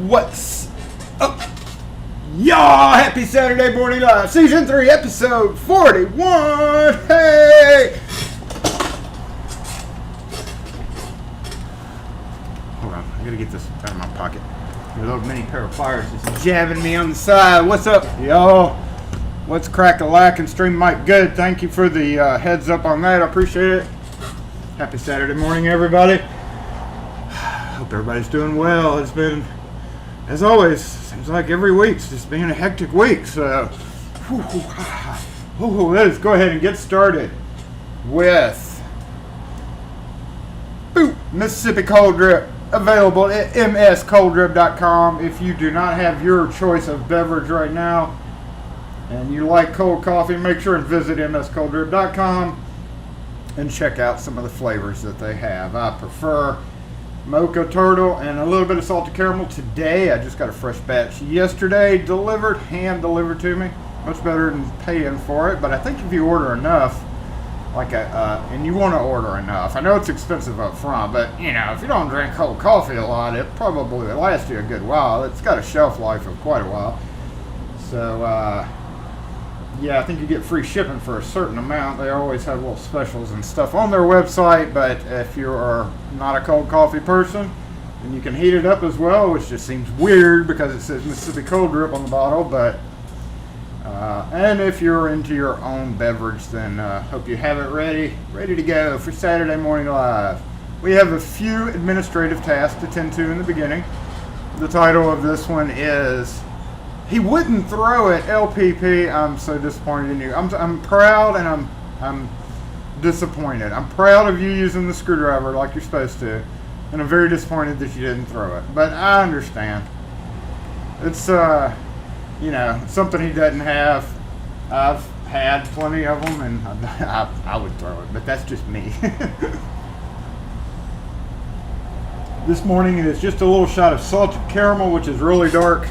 What's up, y'all? Happy Saturday morning live, season 3, episode 41. Hey! Hold on, I gotta get this out of my pocket. A little mini pair of pliers just jabbing me on the side. What's up, y'all? What's crack-a-lack and stream mic good? Thank you for the heads up on that. I appreciate it. Happy Saturday morning, everybody. Hope everybody's doing well. It's been, as always, seems like every week's just been a hectic week. So, let's go ahead and get started with Mississippi Cold Drip, available at mscolddrip.com. If you do not have your choice of beverage right now and you like cold coffee, make sure and visit mscolddrip.com and check out some of the flavors that they have. I prefer mocha turtle and a little bit of salted caramel today. I just got a fresh batch yesterday delivered, hand delivered to me. Much better than paying for it, but I think if you order enough, and you want to order enough, I know it's expensive up front, but you know, if you don't drink cold coffee a lot, it probably will last you a good while. It's got a shelf life of quite a while. So yeah, I think you get free shipping for a certain amount. They always have little specials and stuff on their website, but if you are not a cold coffee person, then you can heat it up as well, which just seems weird because it says Mississippi Cold Drip on the bottle. But and if you're into your own beverage, then hope you have it ready to go for Saturday Morning Live. We have a few administrative tasks to tend to in the beginning. The title of this one is "He Wouldn't Throw It." LPP, I'm so disappointed in you. I'm proud and I'm disappointed. I'm proud of you using the screwdriver like you're supposed to, and I'm very disappointed that you didn't throw it. But I understand. It's something he doesn't have. I've had plenty of them, and I would throw it, but that's just me. This morning it is just a little shot of salted caramel, which is really dark.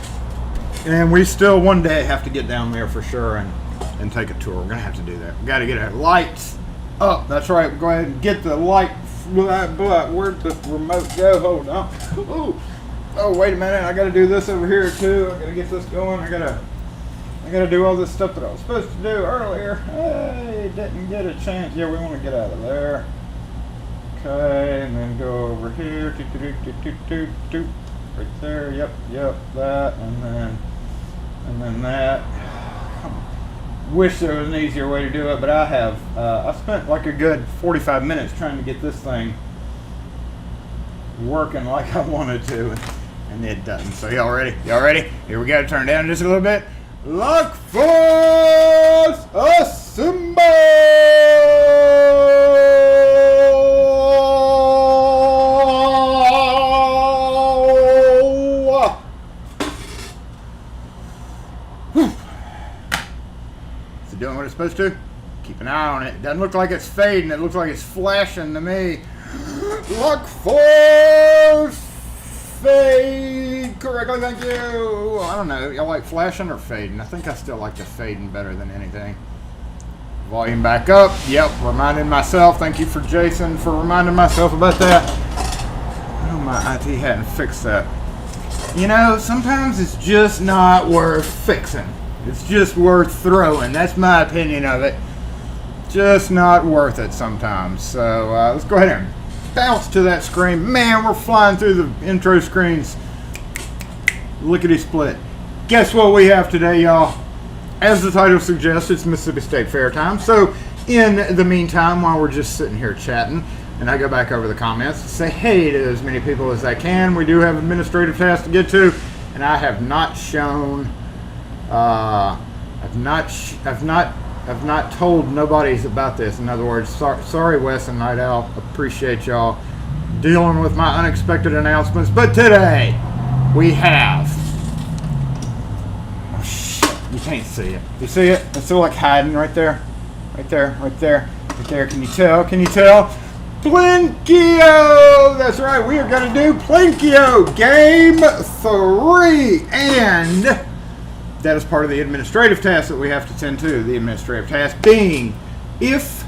And we still one day have to get down there for sure and take a tour. We're going to have to do that. We got to get our lights up. That's right. Go ahead and get the light. Where'd the remote go? Hold on. Ooh. Oh, wait a minute. I got to do this over here too. I got to get this going. I got to do all this stuff that I was supposed to do earlier. Hey, didn't get a chance. Yeah, we want to get out of there. Okay, and then go over here. Right there. Yep. That, and then that. Wish there was an easier way to do it, but I have. I spent like a good 45 minutes trying to get this thing working like I wanted to, and it doesn't. So y'all ready? Here we go. Turn it down just a little bit. Lock force assemble! Doing what it's supposed to. Keep an eye on it. It doesn't look like it's fading. It looks like it's flashing to me. Lock force fade correctly. Thank you. I don't know. Y'all like flashing or fading? I think I still like the fading better than anything. Volume back up. Yep. Reminding myself. Thank you for Jason for reminding myself about that. Oh, my IT hadn't fixed that. Sometimes it's just not worth fixing. It's just worth throwing. That's my opinion of it. Just not worth it sometimes. So let's go ahead and bounce to that screen. Man, we're flying through the intro screens. Lickety split. Guess what we have today, y'all? As the title suggests, it's Mississippi State Fair time. So in the meantime, while we're just sitting here chatting, and I go back over the comments and say hey to as many people as I can. We do have administrative tasks to get to, and I have not shown. I've not told nobody's about this. In other words, sorry, Wes and Night Owl. Appreciate y'all dealing with my unexpected announcements. But today we have. Oh shit! You can't see it. You see it? It's still like hiding right there. Can you tell? Plinkio! That's right. We are going to do Plinkio Game 3 and. That is part of the administrative task that we have to tend to. The administrative task being, if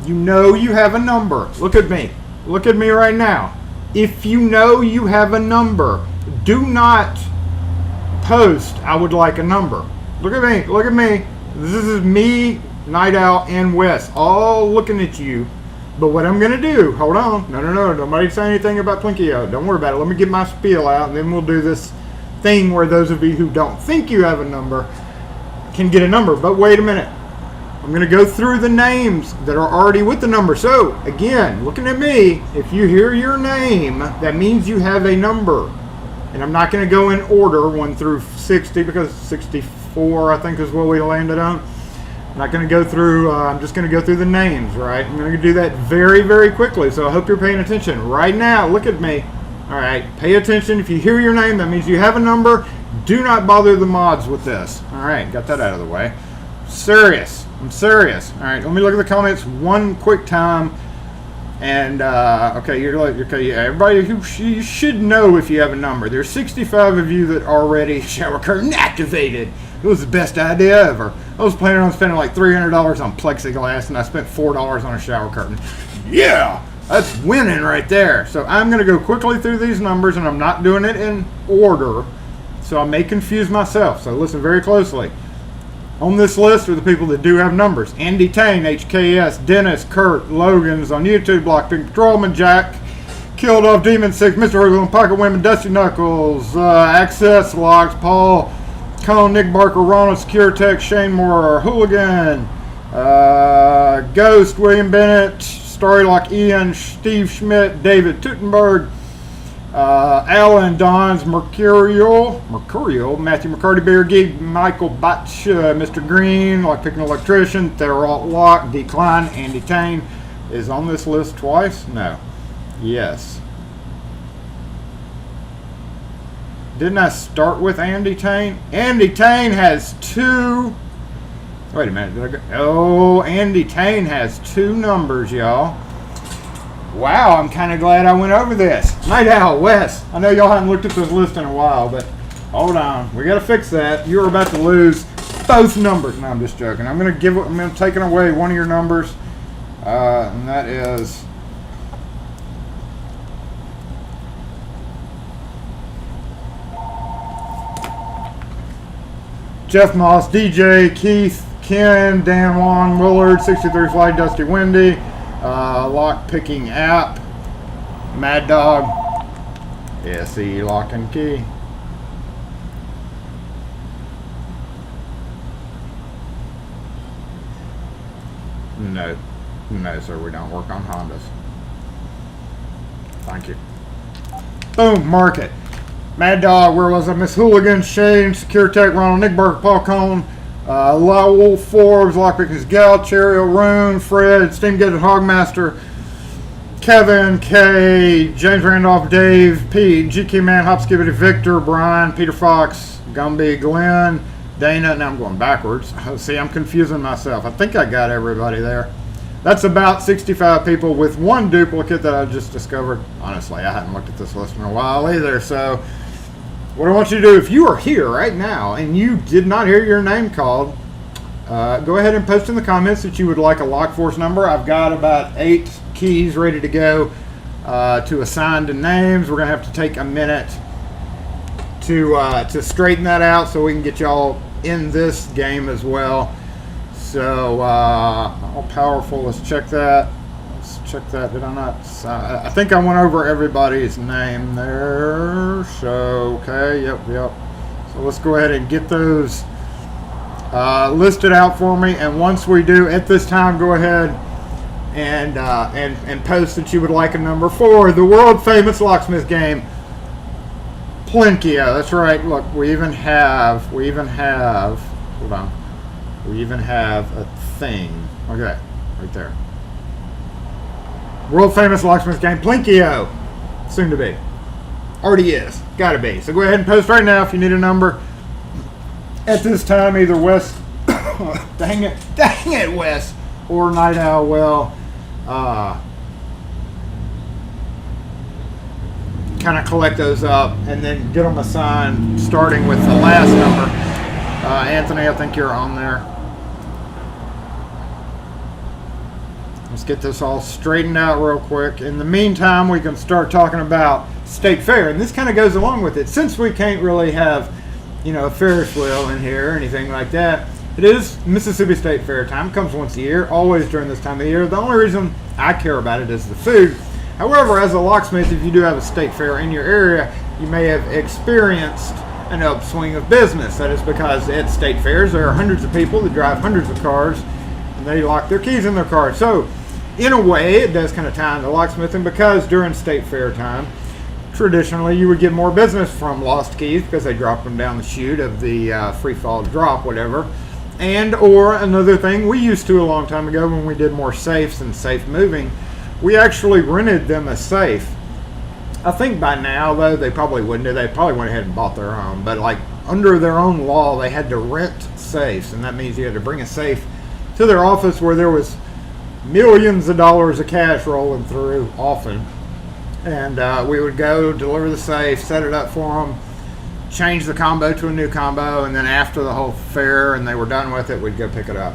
you know you have a number, look at me right now. If you know you have a number, do not post, I would like a number. Look at me. This is me, Night Owl, and Wes, all looking at you. But what I'm going to do, hold on. No, nobody say anything about Plinkio. Don't worry about it. Let me get my spiel out, and then we'll do this thing where those of you who don't think you have a number can get a number. But wait a minute, I'm going to go through the names that are already with the number. So again, looking at me, if you hear your name, that means you have a number. And I'm not going to go in order 1 through 60 because 64 I think is what we landed on. I'm not going to go through, I'm just going to go through the names, right? I'm going to do that very, very quickly. So I hope you're paying attention right now. Look at me. All right, pay attention. If you hear your name, that means you have a number. Do not bother the mods with this. All right, got that out of the way. I'm serious. All right, let me look at the comments one quick time. And, okay, everybody you should know if you have a number. There's 65 of you that already shower curtain activated. It was the best idea ever. I was planning on spending like $300 on plexiglass, and I spent $4 on a shower curtain. Yeah! That's winning right there. So I'm going to go quickly through these numbers, and I'm not doing it in order, so I may confuse myself. So listen very closely. On this list are the people that do have numbers. Andy Tane, HKS, Dennis, Kurt, Logan's on YouTube, Blockpink Patrolman, Jack, Killed Off Demon 6, Mr. Hurgle and Pocket Women, Dusty Knuckles, Access Locks, Paul, Cone, Nick Barker, Ronald, Secure Tech, Shane Moore, Hooligan, Ghost, William Bennett, Storylock, Ian, Steve Schmidt, David Teutenberg, Alan Dons, Mercurial, Matthew McCarty, Bear Geek, Michael Batch, Mr. Green, Lockpicking Electrician, Theralt Lock, Decline, Andy Tane is on this list twice? No. Yes. Didn't I start with Andy Tane? Andy Tane has two. Wait a minute. Did I go? Oh, Andy Tane has two numbers, y'all. Wow, I'm kind of glad I went over this. Night Owl, Wes. I know y'all haven't looked at this list in a while, but hold on. We got to fix that. You're about to lose both numbers. No, I'm just joking. I'm taking away one of your numbers, and that is Jeff Moss, DJ, Keith, Ken, Dan Wong, Willard, 63 Fly, Dusty Windy, Lock Picking App, Mad Dog, SE Lock and Key. No sir, we don't work on Hondas. Thank you. Boom, mark it. Mad Dog, where was I? Miss Hooligan, Shane, Secure Tech, Ronald, Nick Barker, Paul Cone, Lowell, Forbes, Lockpickers, Gal, Cherry, Rune, Fred, Steamgated Hogmaster, Kevin, K, James Randolph, Dave, Pete, GK Man, Hopskibbity, Victor, Brian, Peter Fox, Gumby, Glenn, Dana. Now I'm going backwards. See, I'm confusing myself. I think I got everybody there. That's about 65 people with one duplicate that I just discovered. Honestly, I hadn't looked at this list in a while either. So what I want you to do, if you are here right now and you did not hear your name called, go ahead and post in the comments that you would like a Lock Force number. I've got about 8 keys ready to go to assign to names. We're going to have to take a minute to straighten that out so we can get y'all in this game as well. So, all powerful, let's check that. Let's check that. Did I not? I think I went over everybody's name there. So, okay, yep. So let's go ahead and get those listed out for me. And once we do, at this time, go ahead and post that you would like a number for the world famous Locksmith game. Plinkio, that's right. Look, we even have, hold on. We even have a thing. Okay, right there. World famous Locksmith game, Plinkio. Soon to be. Already is. Gotta be. So go ahead and post right now if you need a number. At this time, either Wes, dang it, Wes, or Night Owl will kind of collect those up and then get them assigned, starting with the last number. Anthony, I think you're on there. Let's get this all straightened out real quick. In the meantime, we can start talking about State Fair, and this kind of goes along with it. Since we can't really have, a Ferris wheel in here or anything like that, it is Mississippi State Fair time. It comes once a year, always during this time of year. The only reason I care about it is the food. However, as a locksmith, if you do have a state fair in your area, you may have experienced an upswing of business. That is because at state fairs, there are hundreds of people that drive hundreds of cars, and they lock their keys in their cars. So, in a way, it does kind of tie into locksmithing, because during state fair time, traditionally, you would get more business from lost keys because they drop them down the chute of the free fall drop, whatever. And or another thing we used to a long time ago when we did more safes and safe moving, we actually rented them a safe. I think by now, though, they probably wouldn't have. They probably went ahead and bought their own. But like under their own law, they had to rent safes, and that means you had to bring a safe to their office where there was millions of dollars of cash rolling through often. And we would go deliver the safe, set it up for them, change the combo to a new combo, and then after the whole fair and they were done with it, we'd go pick it up.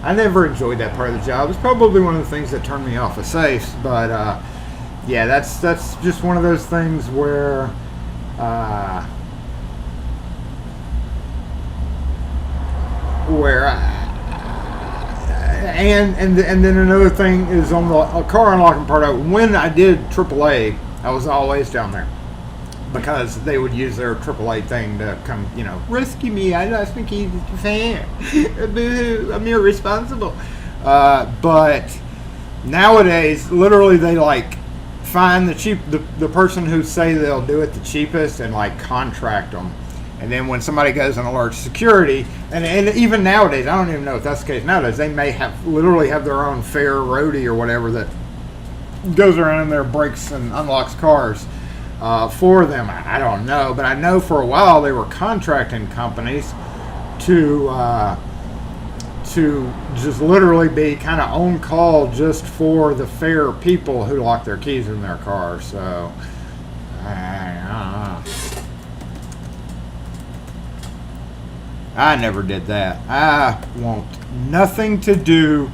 I never enjoyed that part of the job. It's probably one of the things that turned me off of safes, but yeah, that's just one of those things where where and then another thing is on the car unlocking part of it. When I did AAA, I was always down there because they would use their AAA thing to come, rescue me. I lost my keys at the fair. Boo-hoo, I'm irresponsible. But nowadays, literally, they find the person who say they'll do it the cheapest and contract them. And then when somebody goes and alerts security, and even nowadays, I don't even know if that's the case nowadays, they may literally have their own fair roadie or whatever that goes around in their breaks and unlocks cars for them. I don't know, but I know for a while they were contracting companies to just literally be kind of on call just for the fair people who lock their keys in their cars. So I never did that. I want nothing to do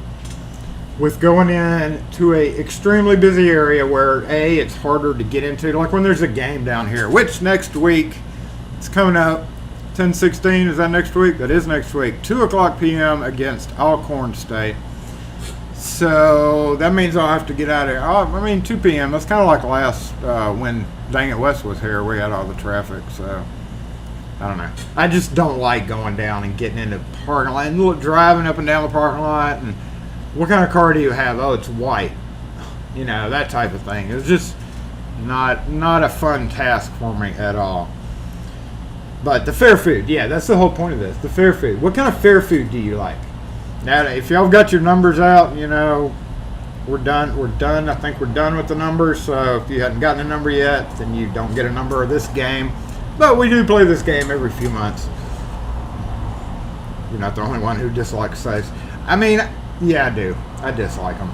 with going in to a extremely busy area where it's harder to get into. Like when there's a game down here, which next week it's coming up. 10-16, is that next week? That is next week. 2:00 p.m. against Alcorn State. So that means I'll have to get out of here. 2 p.m. That's kind of like last when Dang It West was here. We had all the traffic, so I don't know. I just don't like going down and getting into the parking lot and driving up and down the parking lot. And what kind of car do you have? Oh, it's white. That type of thing. It's just not a fun task for me at all. But the fair food, yeah, that's the whole point of this. The fair food. What kind of fair food do you like? Now, if y'all got your numbers out, we're done. I think we're done with the numbers. So if you hadn't gotten a number yet, then you don't get a number of this game. But we do play this game every few months. You're not the only one who dislikes safes. Yeah, I do. I dislike them.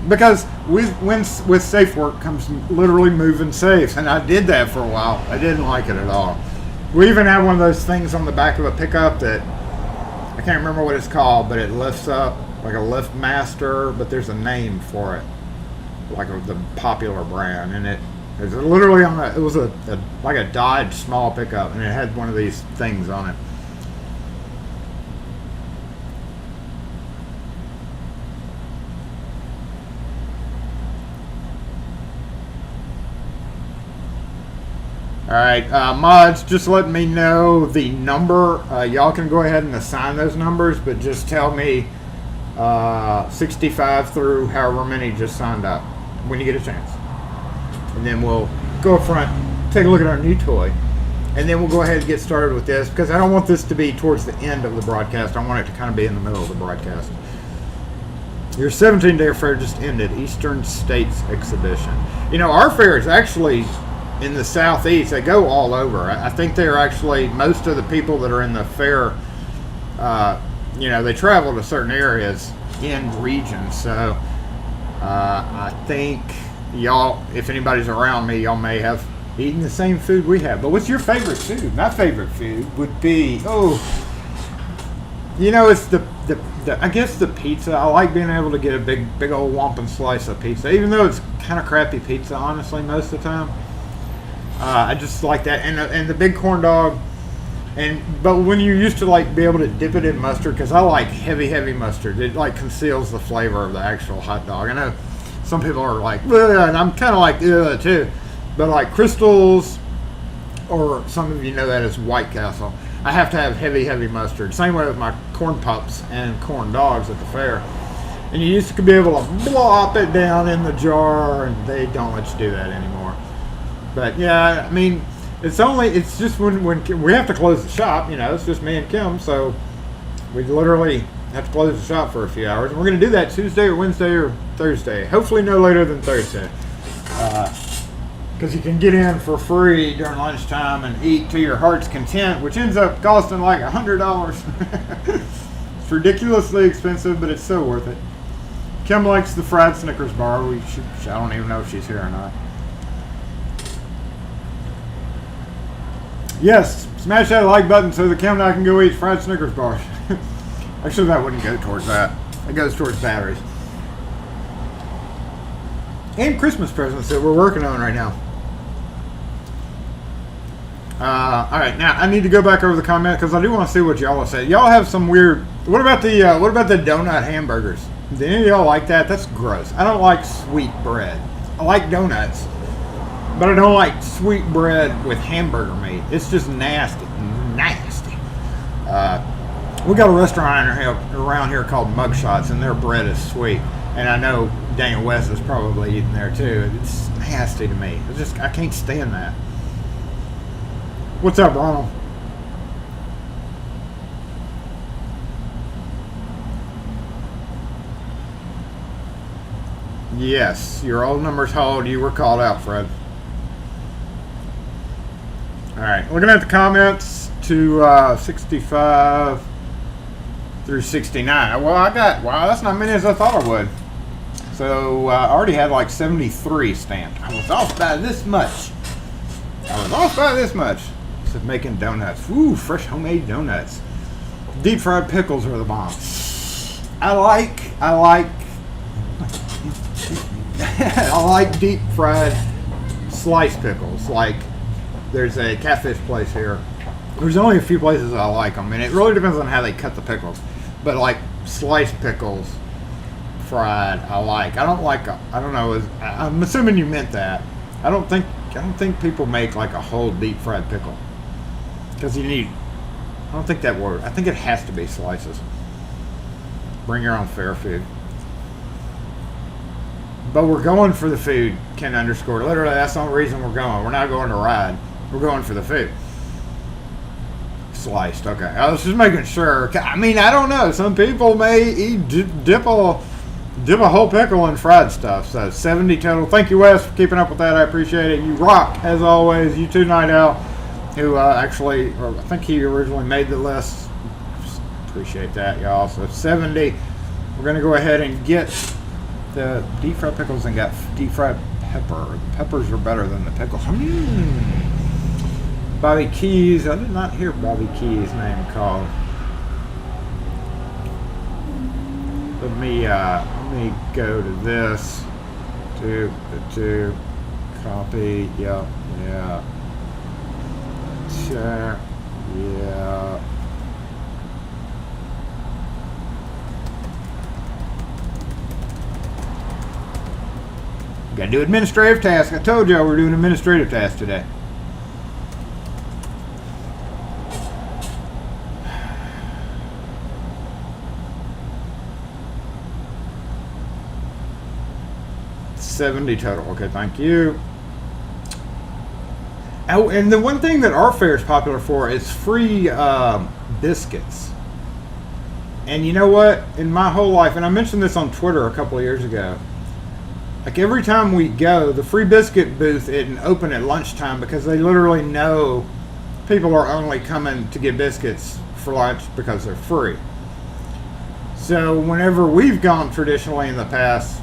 Because with safe work comes literally moving safes. And I did that for a while. I didn't like it at all. We even have one of those things on the back of a pickup that I can't remember what it's called, but it lifts up like a Lift Master, but there's a name for it, like the popular brand, and it was literally it was like a Dodge small pickup, and it had one of these things on it. All right, mods, just letting me know the number. Y'all can go ahead and assign those numbers, but just tell me 65 through however many just signed up when you get a chance. And then we'll go up front, take a look at our new toy, and then we'll go ahead and get started with this because I don't want this to be towards the end of the broadcast. I want it to kind of be in the middle of the broadcast. Your 17-day fair just ended, Eastern States Exhibition. Our fair is actually in the southeast. They go all over. I think they're actually, most of the people that are in the fair, they travel to certain areas in regions. So I think y'all, if anybody's around me, y'all may have eaten the same food we have. But what's your favorite food? My favorite food would be, it's the I guess the pizza. I like being able to get a big old whomping slice of pizza, even though it's kind of crappy pizza, honestly, most of the time. I just like that, and the big corn dog, but when you used to be able to dip it in mustard, because I like heavy mustard. It conceals the flavor of the actual hot dog. I know some people are like, ugh, and I'm kind of like, ugh, too, but Crystals, or some of you know that as White Castle, I have to have heavy mustard. Same way with my corn pups and corn dogs at the fair. And you used to be able to blop it down in the jar, and they don't let you do that anymore. But yeah, it's just when we have to close the shop, it's just me and Kim, so we literally have to close the shop for a few hours. And we're going to do that Tuesday or Wednesday or Thursday. Hopefully no later than Thursday. Because you can get in for free during lunchtime and eat to your heart's content, which ends up costing like $100. It's ridiculously expensive, but it's so worth it. Kim likes the fried Snickers bar. I don't even know if she's here or not. Yes, smash that like button so that Kim and I can go eat fried Snickers bars. Actually, that wouldn't go towards that. It goes towards batteries. And Christmas presents that we're working on right now. All right, now I need to go back over the comment because I do want to see what y'all said. Y'all have some weird. What about the donut hamburgers? Do any of y'all like that? That's gross. I don't like sweet bread. I like donuts, but I don't like sweet bread with hamburger meat. It's just nasty, nasty. We got a restaurant around here called Mugshots, and their bread is sweet. And I know Daniel West is probably eating there too. It's nasty to me. I can't stand that. What's up, Ronald? Yes, your old numbers hold. You were called out, Fred. All right, looking at the comments to 65 through 69. Well, wow, that's not many as I thought I would. So I already had like 73 stamped. I was off by this much. Of making donuts. Ooh, fresh homemade donuts. Deep fried pickles are the bomb. I like deep fried sliced pickles. Like, there's a catfish place here. There's only a few places I like them, and it really depends on how they cut the pickles. But like sliced pickles, fried, I like. I don't like. I don't know. I'm assuming you meant that. I don't think people make like a whole deep fried pickle. Because I don't think that word. I think it has to be slices. Bring your own fair food. But we're going for the food, Ken underscore. Literally, that's the only reason we're going. We're not going to ride. We're going for the food. Sliced, okay. I was just making sure. I mean, I don't know. Some people may dip a whole pickle in fried stuff. So 70 total. Thank you, Wes, for keeping up with that. I appreciate it. You rock, as always. You too, Night Owl. Who I think he originally made the list. Just appreciate that, y'all. So 70. We're going to go ahead and get the deep fried pickles and got deep fried pepper. The peppers are better than the pickles. Bobby Keys. I did not hear Bobby Keys' name called. Let me go to this. To copy. Yeah. Share. Yeah. Gotta do administrative tasks. I told y'all we're doing administrative tasks today. $70 total. Okay, thank you. Oh, and the one thing that our fair is popular for is free biscuits. And you know what? In my whole life, and I mentioned this on Twitter a couple of years ago, like every time we go, the free biscuit booth isn't open at lunchtime because they literally know people are only coming to get biscuits for lunch because they're free. So whenever we've gone traditionally in the past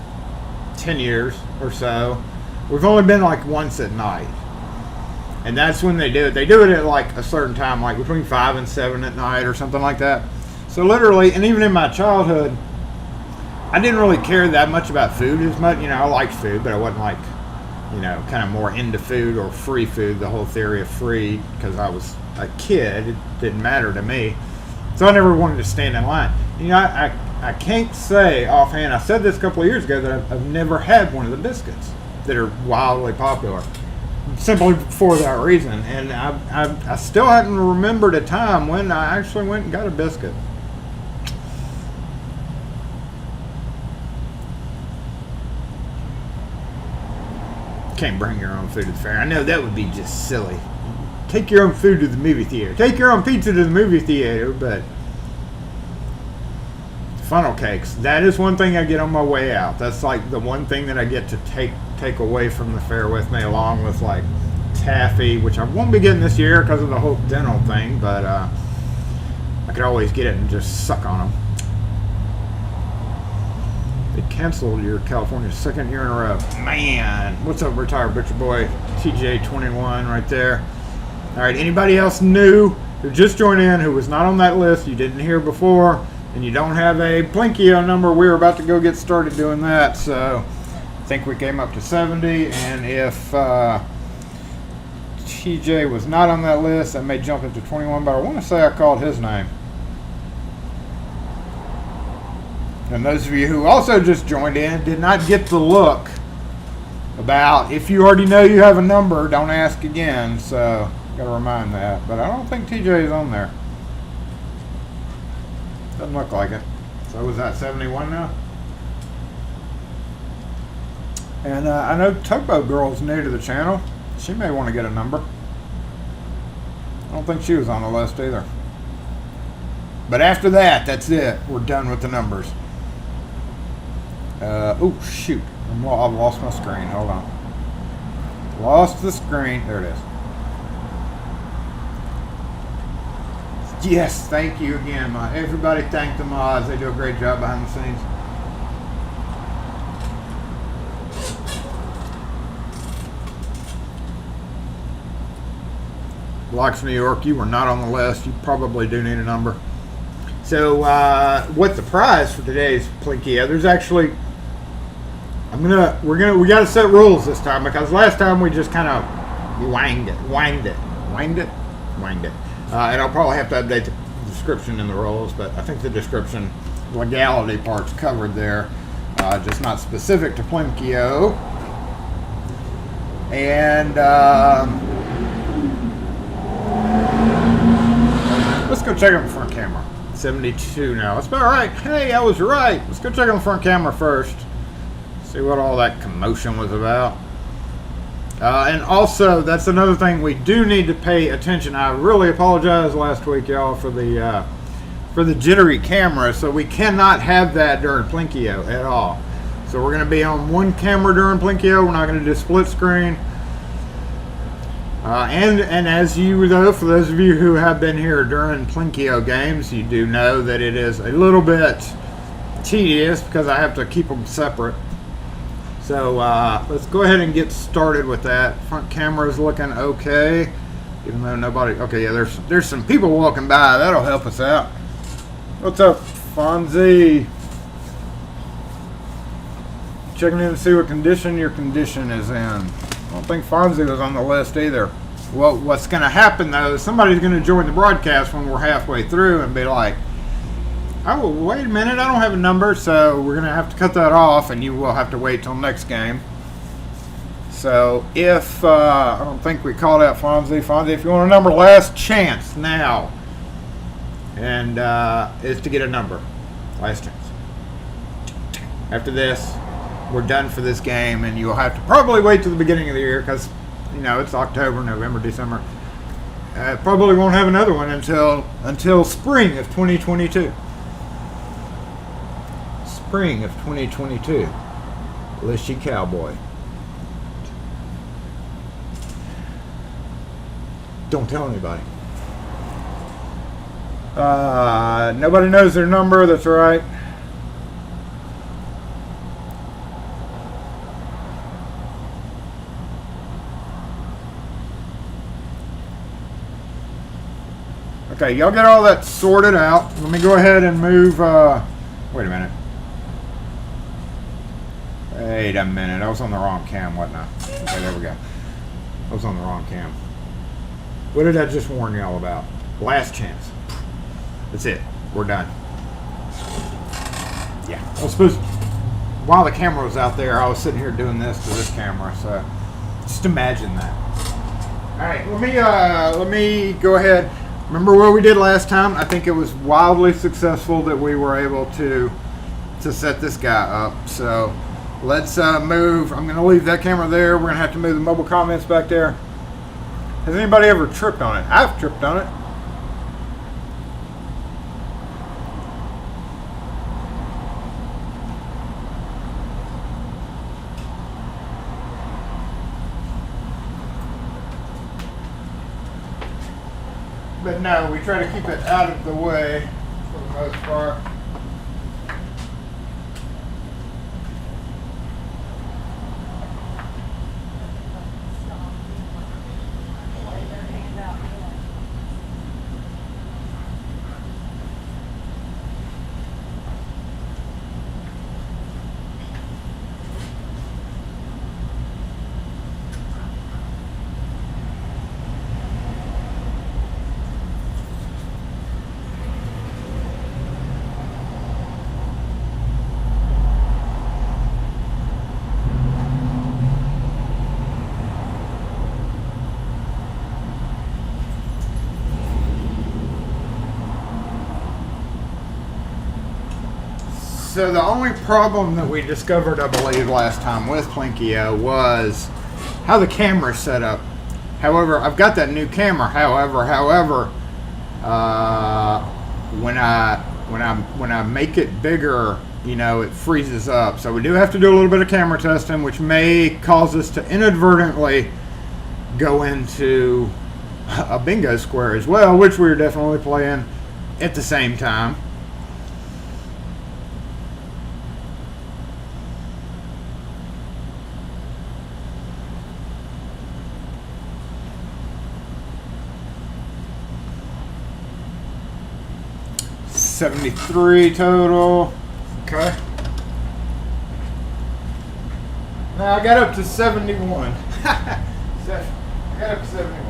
10 years or so, we've only been like once at night. And that's when they do it. They do it at like a certain time, like between 5 and 7 at night or something like that. So literally, and even in my childhood, I didn't really care that much about food as much. You know, I liked food, but I wasn't like, you know, kind of more into food or free food, the whole theory of free, because I was a kid. It didn't matter to me. So I never wanted to stand in line. You know, I can't say offhand, I said this a couple of years ago, that I've never had one of the biscuits that are wildly popular. Simply for that reason. And I still haven't remembered a time when I actually went and got a biscuit. Can't bring your own food to the fair. I know that would be just silly. Take your own food to the movie theater. Take your own pizza to the movie theater, but funnel cakes, that is one thing I get on my way out. That's like the one thing that I get to take away from the fair with me, along with like taffy, which I won't be getting this year because of the whole dental thing, but I could always get it and just suck on them. They canceled your California second year in a row. Man, what's up, retired butcher boy? TJ21 right there. All right, anybody else new who just joined in, who was not on that list, you didn't hear before, and you don't have a Plinkio number, we're about to go get started doing that. So I think we came up to 70, and if TJ was not on that list. That may jump into 21, but I want to say I called his name. And those of you who also just joined in did not get the look about if you already know you have a number, don't ask again. So, got to remind that. But I don't think TJ is on there. Doesn't look like it. So, was that 71 now? And I know Tugboat Girl's new to the channel. She may want to get a number. I don't think she was on the list either. But after that, that's it. We're done with the numbers. Oh, shoot. I've lost my screen. Hold on. Lost the screen. There it is. Yes, thank you again. Everybody thank the mods. They do a great job behind the scenes. Locks, New York, you were not on the list. You probably do need a number. So, what the prize for today's Plinkia? There's actually, we got to set rules this time because last time we just kind of wanged it. And I'll probably have to update the description in the rules, but I think the description legality part's covered there, just not specific to Plimkio. And let's go check on the front camera. 72 now. That's about right. Hey, I was right. Let's go check on the front camera first. See what all that commotion was about. And also, that's another thing we do need to pay attention. I really apologize last week, y'all, for the jittery camera. So we cannot have that during Plinkio at all. So we're going to be on one camera during Plinkio. We're not going to do split screen. And as you know, for those of you who have been here during Plinkio games, you do know that it is a little bit tedious because I have to keep them separate. So let's go ahead and get started with that. Front camera is looking okay, even though nobody. Okay, yeah, there's some people walking by. That'll help us out. What's up, Fonzie? Checking in to see what condition your condition is in. I don't think Fonzie was on the list either. Well, what's going to happen though is somebody's going to join the broadcast when we're halfway through and be like, oh, wait a minute, I don't have a number, so we're going to have to cut that off, and you will have to wait till next game. So if, I don't think we called out Fonzie. Fonzie, if you want a number, last chance now. And is to get a number. Last chance. After this, we're done for this game, and you'll have to probably wait till the beginning of the year, because, you know, it's October, November, December. Probably won't have another one until spring of 2022. Spring of 2022. Lishy Cowboy. Don't tell anybody. Nobody knows their number. That's right. Okay, y'all get all that sorted out. Let me go ahead and move. Wait a minute. Wait a minute. I was on the wrong cam, wasn't I? Okay, there we go. I was on the wrong cam. What did I just warn y'all about? Last chance. That's it. We're done. Yeah. I was supposed to, while the camera was out there, I was sitting here doing this to this camera. So just imagine that. All right. Let me go ahead. Remember what we did last time? I think it was wildly successful that we were able to set this guy up. So let's move. I'm going to leave that camera there. We're going to have to move the mobile comments back there. Has anybody ever tripped on it? I've tripped on it. But no, we try to keep it out of the way for the most part. So the only problem that we discovered, I believe, last time with Plinkio was how the camera's set up. However, I've got that new camera. However, when I make it bigger, you know, it freezes up. So we do have to do a little bit of camera testing, which may cause us to inadvertently go into a bingo square as well, which we're definitely playing at the same time. $73 total. Okay. Now I got up to 71. I got up to 71.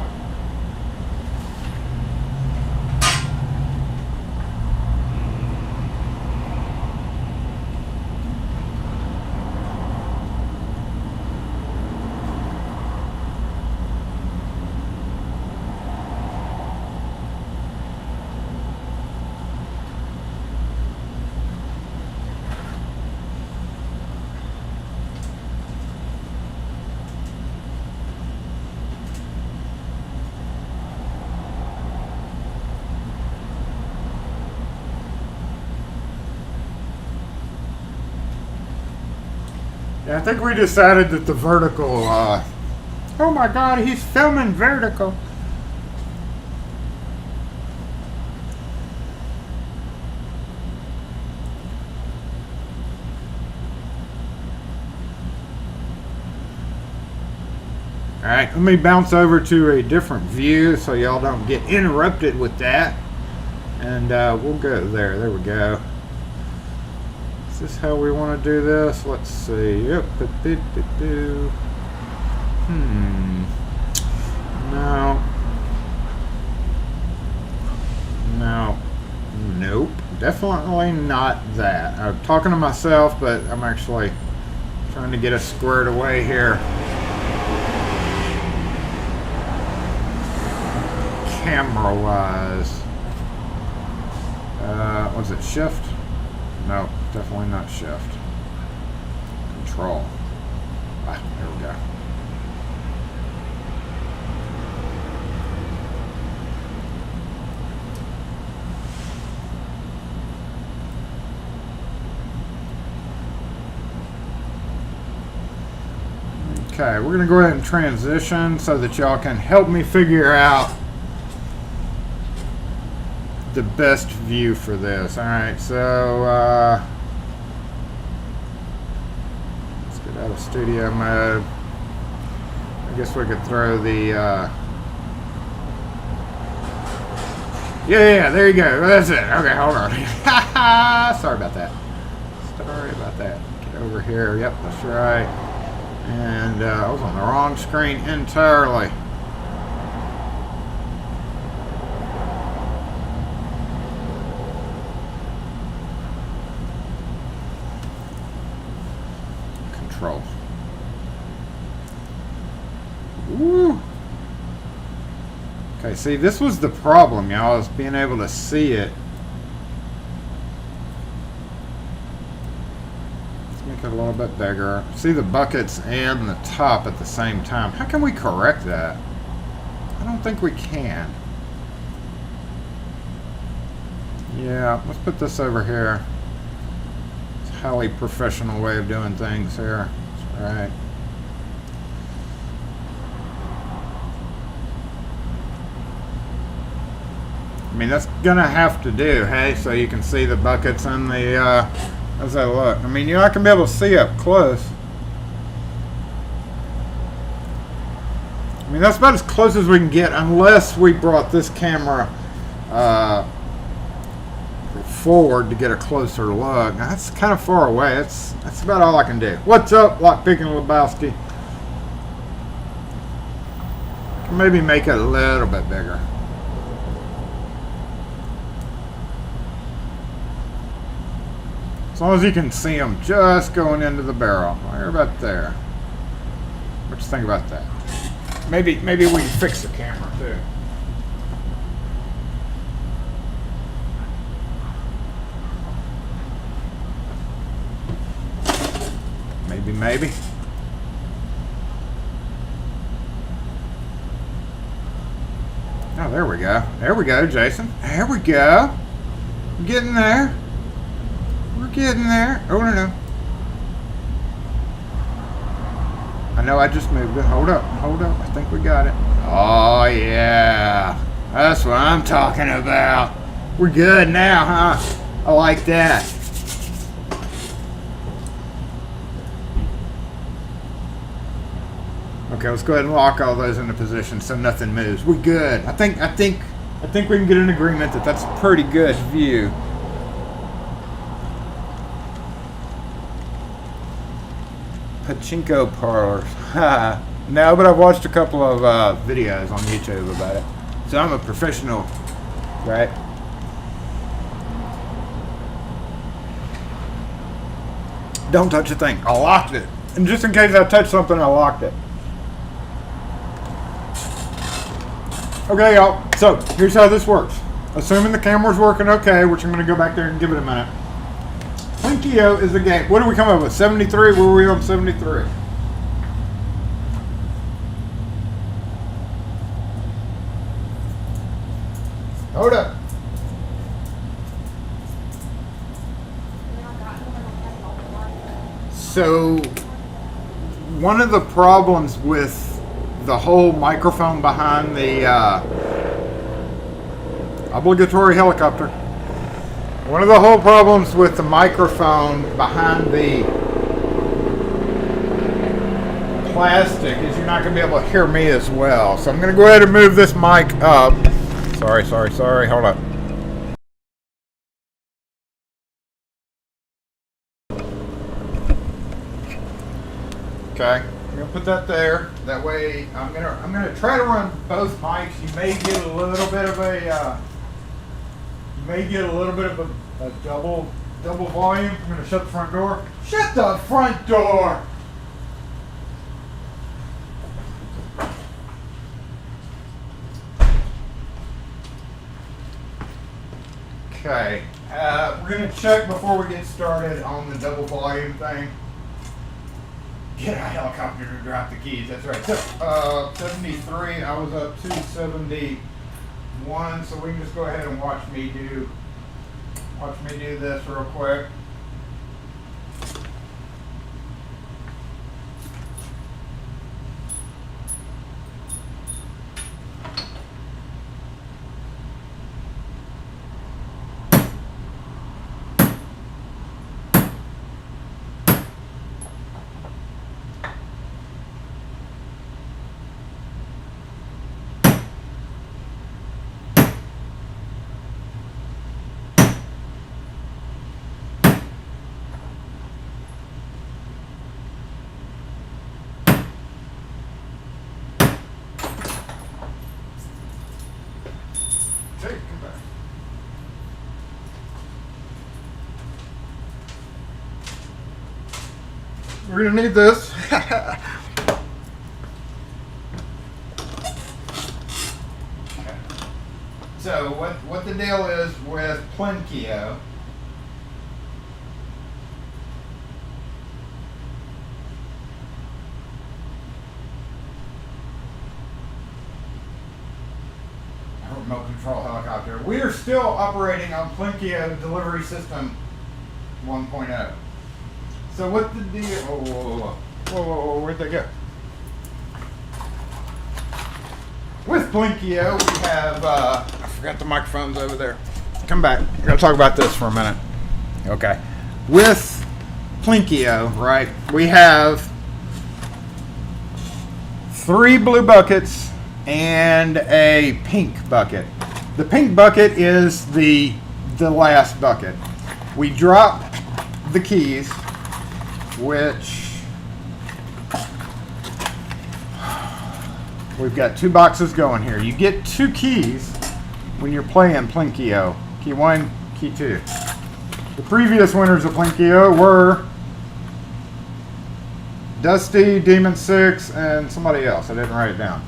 Yeah, I think we decided that the vertical, oh my God, he's filming vertical. All right, let me bounce over to a different view so y'all don't get interrupted with that. And we'll go there. There we go. Is this how we want to do this? Let's see. Yep. No. No. Nope. Definitely not that. I'm talking to myself, but I'm actually trying to get us squared away here. Camera-wise. Was it shift? No, definitely not shift. Control. Ah, there we go. Okay, we're going to go ahead and transition so that y'all can help me figure out the best view for this. Alright, so let's get out of studio mode. I guess we could throw the yeah, there you go. That's it. Okay, hold on. Sorry about that. Get over here. Yep, that's right. And I was on the wrong screen entirely. Control. Woo. Okay, see, this was the problem, y'all, is being able to see it. Make it a little bit bigger. See the buckets and the top at the same time. How can we correct that? I don't think we can. Yeah, let's put this over here. It's a highly professional way of doing things here. That's right. I mean, that's gonna have to do, hey? So you can see the buckets and the how's that look? I mean, you're not going to be able to see up close. I mean, that's about as close as we can get unless we brought this camera forward to get a closer look. Now, that's kind of far away. That's about all I can do. What's up, Lockpicking Lebowski? Maybe make it a little bit bigger. As long as you can see them just going into the barrel. Right about there. What you think about that? Maybe we can fix the camera too. Maybe. Oh, there we go. There we go, Jason. There we go. We're getting there. We're getting there. Oh, no. I know I just moved it. Hold up. I think we got it. Oh, yeah. That's what I'm talking about. We're good now, huh? I like that. Okay, let's go ahead and lock all those into position so nothing moves. We're good. I think we can get an agreement that that's a pretty good view. Pachinko parlors. No, but I've watched a couple of videos on YouTube about it. So I'm a professional, right? Don't touch the thing. I locked it. And just in case I touched something, I locked it. Okay, y'all. So, here's how this works. Assuming the camera's working okay, which I'm going to go back there and give it a minute. Plinkio is the game. What did we come up with? 73? Where were we on 73? Hold up. So, one of the problems with the whole microphone behind the obligatory helicopter. One of the whole problems with the microphone behind the plastic is you're not going to be able to hear me as well. So I'm going to go ahead and move this mic up. Sorry. Hold up. Okay. I'm gonna put that there. That way, I'm gonna try to run both mics. You may get a little bit of a double volume. I'm gonna shut the front door. Shut the front door. Okay. We're gonna check before we get started on the double volume thing. Get a helicopter to drop the keys. That's right. So, 73. I was up to 71. So we can just go ahead and watch me do this real quick. We're gonna need this. Okay. So what the deal is with Plinkio? Remote control helicopter. We are still operating on Plinkio delivery system 1.0. So what the deal? Whoa, where'd they go? With Plinkio, we have, I forgot the microphone's over there. Come back. We're going to talk about this for a minute. Okay. With Plinkio, right, we have 3 blue buckets and a pink bucket. The pink bucket is the last bucket. We drop the keys, which we've got 2 boxes going here. You get 2 keys when you're playing Plinkio. Key 1, key 2. The previous winners of Plinkio were Dusty, Demon 6, and somebody else. I didn't write it down.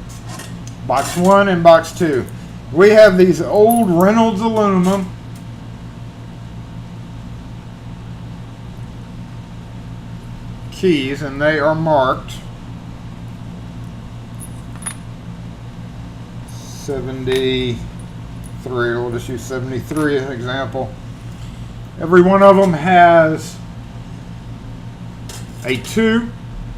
Box 1 and box 2. We have these old Reynolds aluminum. keys, and they are marked 73. We'll just use 73 as an example. Every one of them has a 2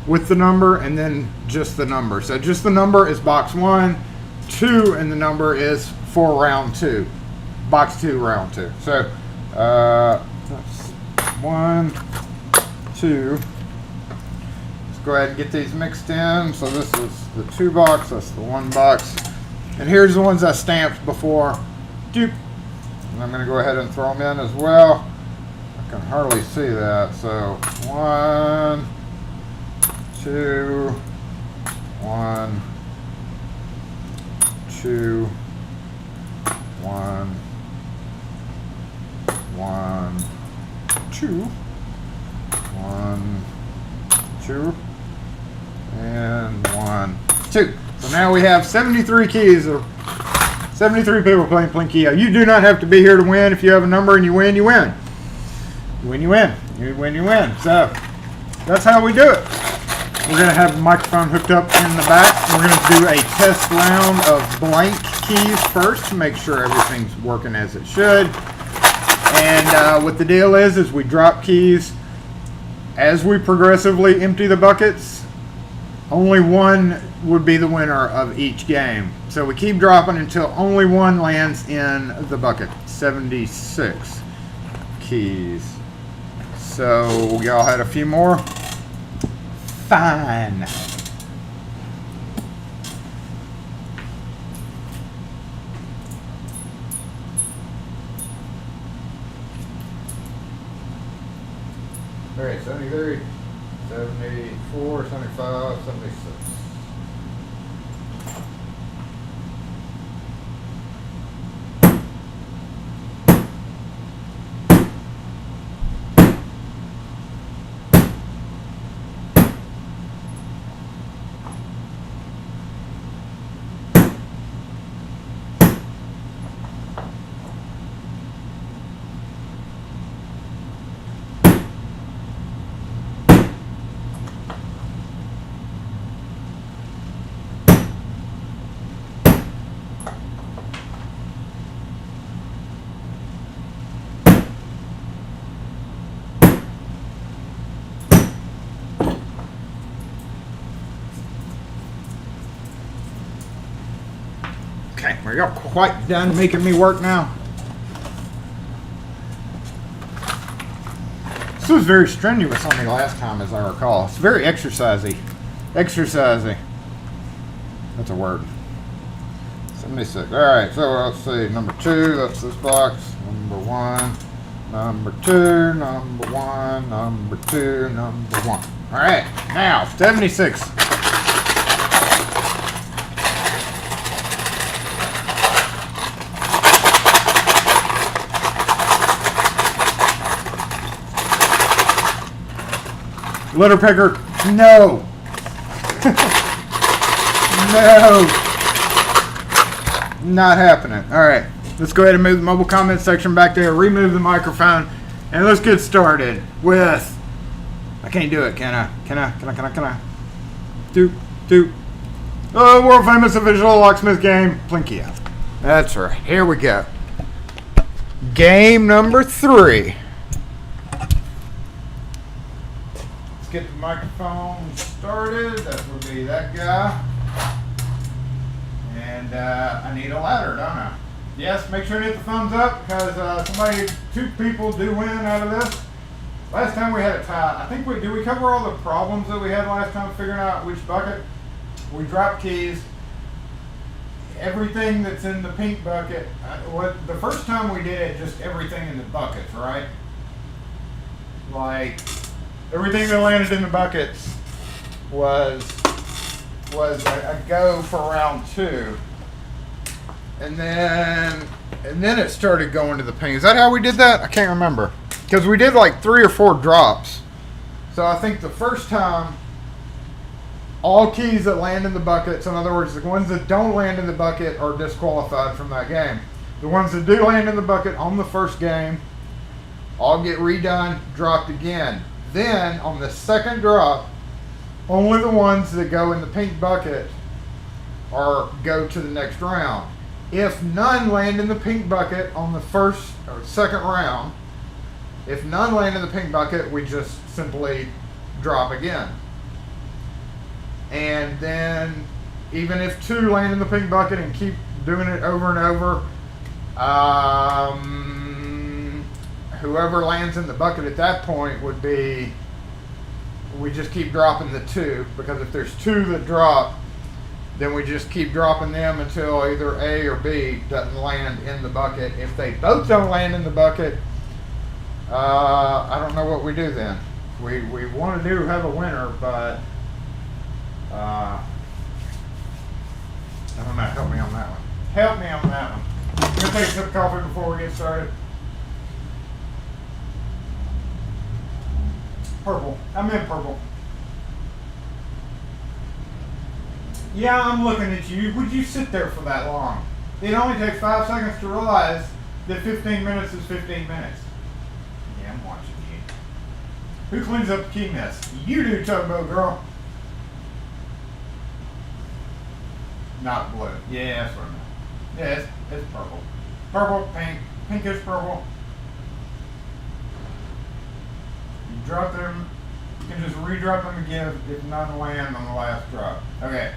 with the number and then just the number. So just the number is box 1, 2, and the number is for round 2. Box 2, round 2. So that's 1, 2. Let's go ahead and get these mixed in. So this is the 2 box, that's the 1 box. And here's the ones I stamped before. Doop. And I'm going to go ahead and throw them in as well. I can hardly see that. So 1, 2, 1, 2, 1, 1, 2, 1, 2, and 1, 2. So now we have 73 keys, or 73 people playing Plinko. You do not have to be here to win. If you have a number and you win, you win. You win, you win. You win, you win. So that's how we do it. We're going to have the microphone hooked up in the back. We're going to do a test round of blank keys first to make sure everything's working as it should. And what the deal is we drop keys. As we progressively empty the buckets, only one would be the winner of each game. So we keep dropping until only one lands in the bucket. 76 keys. So y'all had a few more? Fine. All right, 73, 74, 75, 76. Okay, are y'all quite done making me work now? This was very strenuous on me last time, as I recall. It's very exercisey. Exercisey. That's a word. 76. Alright, so let's see. Number 2, that's this box. Number 1. Number 2. Number 1. Number 2. Number 1. Alright, now, 76. Litter picker, no. No. Not happening. All right, let's go ahead and move the mobile comment section back there, remove the microphone, and let's get started with, I can't do it, can I? Can I? Doop. Oh, world famous official locksmith game, Plinko. That's right, here we go. Game number 3. Get the microphone started. That would be that guy. And I need a ladder, don't I? Yes, make sure to hit the thumbs up because 2 people do win out of this. Last time we had a tie. I think did we cover all the problems that we had last time figuring out which bucket? We dropped keys. Everything that's in the pink bucket. The first time we did it, just everything in the buckets, right? Like everything that landed in the buckets was a go for round 2, and then it started going to the pink. Is that how we did that? I can't remember because we did like 3 or 4 drops. So I think the first time, all keys that land in the bucket. So in other words, the ones that don't land in the bucket are disqualified from that game. The ones that do land in the bucket on the first game all get redone, dropped again. Then on the second drop, only the ones that go in the pink bucket go to the next round. If none land in the pink bucket on the first or second round, if none land in the pink bucket, we just simply drop again. And then even if 2 land in the pink bucket and keep doing it over and over, whoever lands in the bucket at that point would be, we just keep dropping the 2, because if there's 2 that drop, then we just keep dropping them until either A or B doesn't land in the bucket. If they both don't land in the bucket, I don't know what we do then. We want to have a winner, but I don't know. Help me on that one. Help me on that one. I'm going to take a sip of coffee before we get started. Purple. I'm in purple. Yeah, I'm looking at you. Would you sit there for that long? It only takes 5 seconds to realize that 15 minutes is 15 minutes. Yeah, I'm watching you. Who cleans up the key mess? You do, Tugboat Girl. Not blue. Yeah, that's what I meant. Yeah, it's purple. Purple, pink, pinkish purple. You drop them, you can just re-drop them again if none land on the last drop. Okay.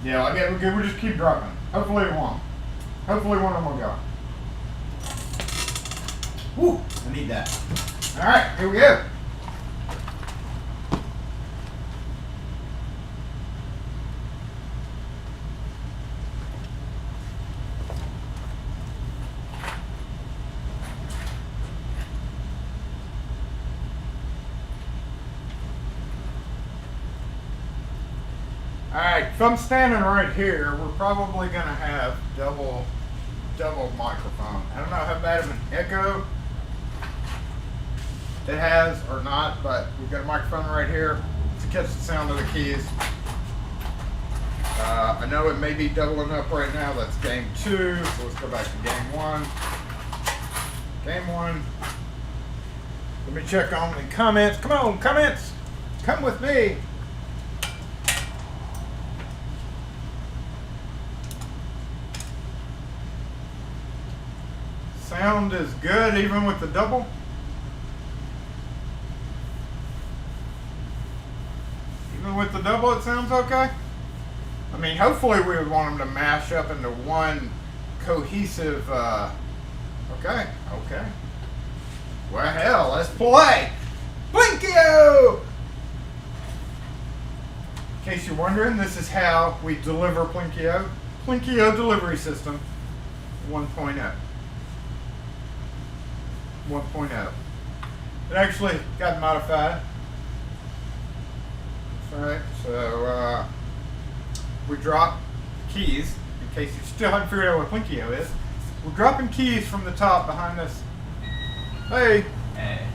Yeah, like that, we'll just keep dropping. Hopefully it won't. Hopefully one of them will go. Woo! I need that. Alright, here we go. Alright, if I'm standing right here, we're probably going to have double microphone. I don't know how bad of an echo it has or not, but we've got a microphone right here to catch the sound of the keys. I know it may be doubling up right now. That's game 2, so let's go back to game 1. Game 1. Let me check on the comments. Come on, comments! Come with me! Sound is good even with the double. Even with the double it sounds okay. I mean, hopefully we would want them to mash up into one cohesive, okay. Well, hell, let's play. Plinkio! In case you're wondering, this is how we deliver Plinkio. Plinkio delivery system 1.0. 1.0. It actually got modified. Alright, so we drop keys, in case you still haven't figured out what Plinkio is. We're dropping keys from the top behind this. Hey! Hey.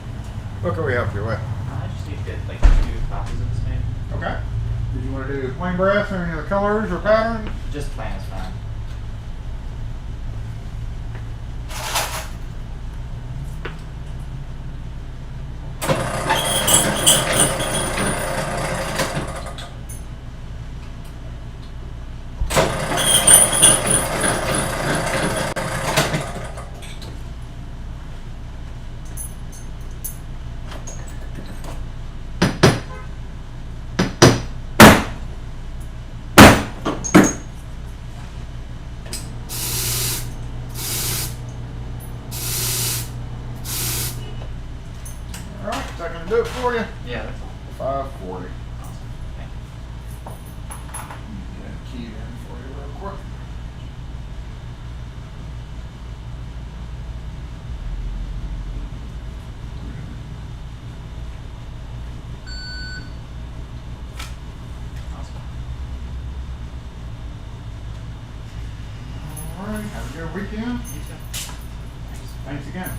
What can we help you with? I just need to get like 2 copies of this maybe. Okay. Did you want to do plain brass or any of the colors or patterns? Just plain is fine. Alright, is that going to do it for you? Yeah, that's all. 540. Awesome. Thank you. Get a key in for you real quick. Awesome. Alright, have a good weekend. You too. Thanks. Thanks again.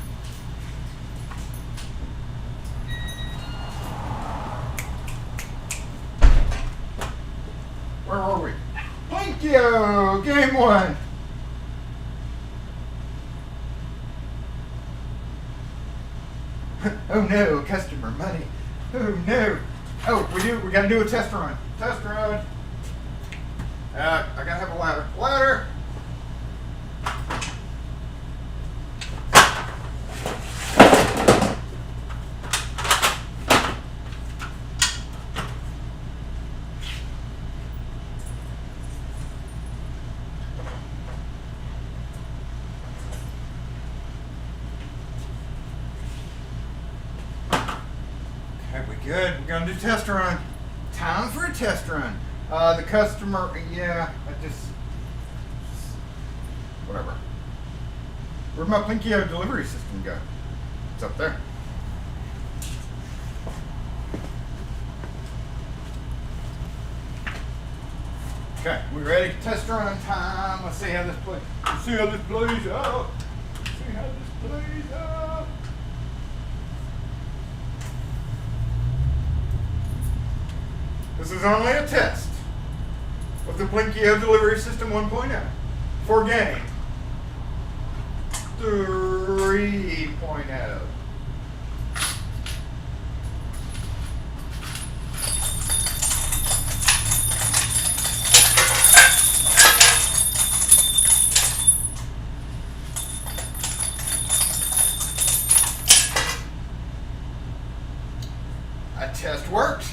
Where were we? Plinkio! Game 1! Oh no, customer money. Oh no. Oh, we gotta do a test run. Test run. I gotta have a ladder. Ladder! Okay, we good. We're gonna do test run. Time for a test run. The customer, yeah, whatever. Where'd my Plinkio delivery system go? It's up there. Okay, we ready? Test run time. Let's see how this plays. Let's see how this plays out. Let's see how this plays out. This is only a test of the Plinkio Delivery System 1.0 for game 3.0. That test worked.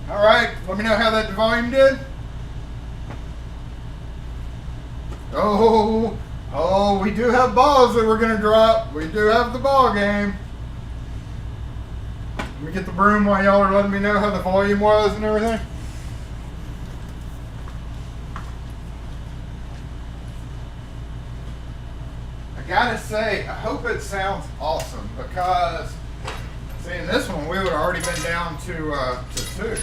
All right, let me know how that volume did. Oh, we do have balls that we're gonna drop. We do have the ball game. Let me get the broom while y'all are letting me know how the volume was and everything. I gotta say, I hope it sounds awesome because, see, in this one we would have already been down to 2.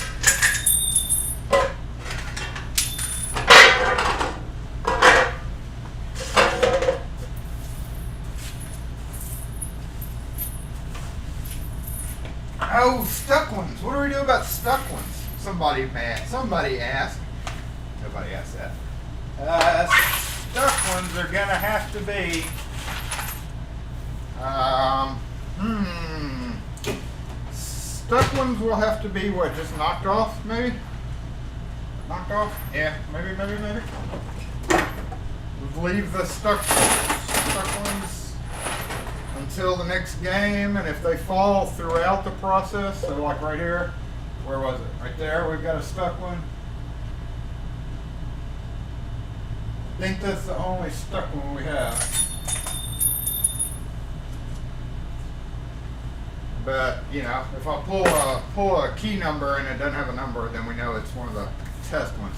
Oh, stuck ones. What do we do about stuck ones? Somebody asked. Nobody asked that. Stuck ones are gonna have to be. Stuck ones will have to be what? Just knocked off, maybe? Knocked off? Yeah, maybe. We'll leave the stuck ones until the next game, and if they fall throughout the process, so like right here, where was it? Right there, we've got a stuck one. I think that's the only stuck one we have. But, you know, if I pull a key number and it doesn't have a number, then we know it's one of the test ones.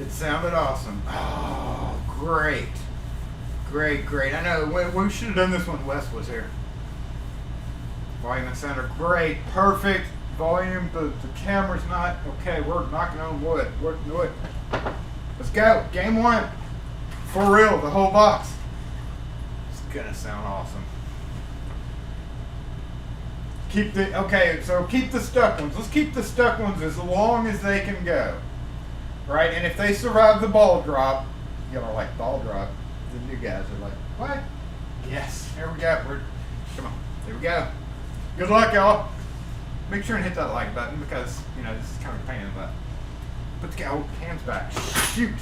It sounded awesome. Oh, great. Great. I know, we should have done this when Wes was here. Volume and sounded great. Perfect volume. The camera's not, okay, we're knocking on wood. Let's go. Game 1. For real, the whole box. It's gonna sound awesome. Keep the stuck ones. Let's keep the stuck ones as long as they can go. Right? And if they survive the ball drop, y'all are like, ball drop. The new guys are like, what? Yes, here we go. Come on, there we go. Good luck, y'all. Make sure and hit that like button because, you know, this is kind of a pain in the butt. Put the hands back. Shoot.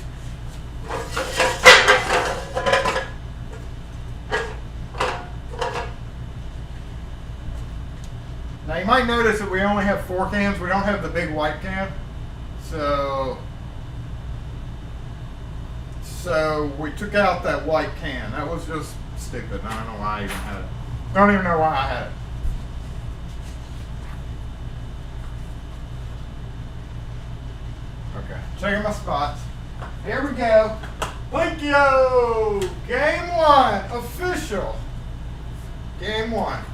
Now you might notice that we only have 4 cans. We don't have the big white can. So we took out that white can. That was just stupid. I don't know why I even had it. Don't even know why I had it. Okay, checking my spots. Here we go. Plinkio! Game 1, official. Game 1.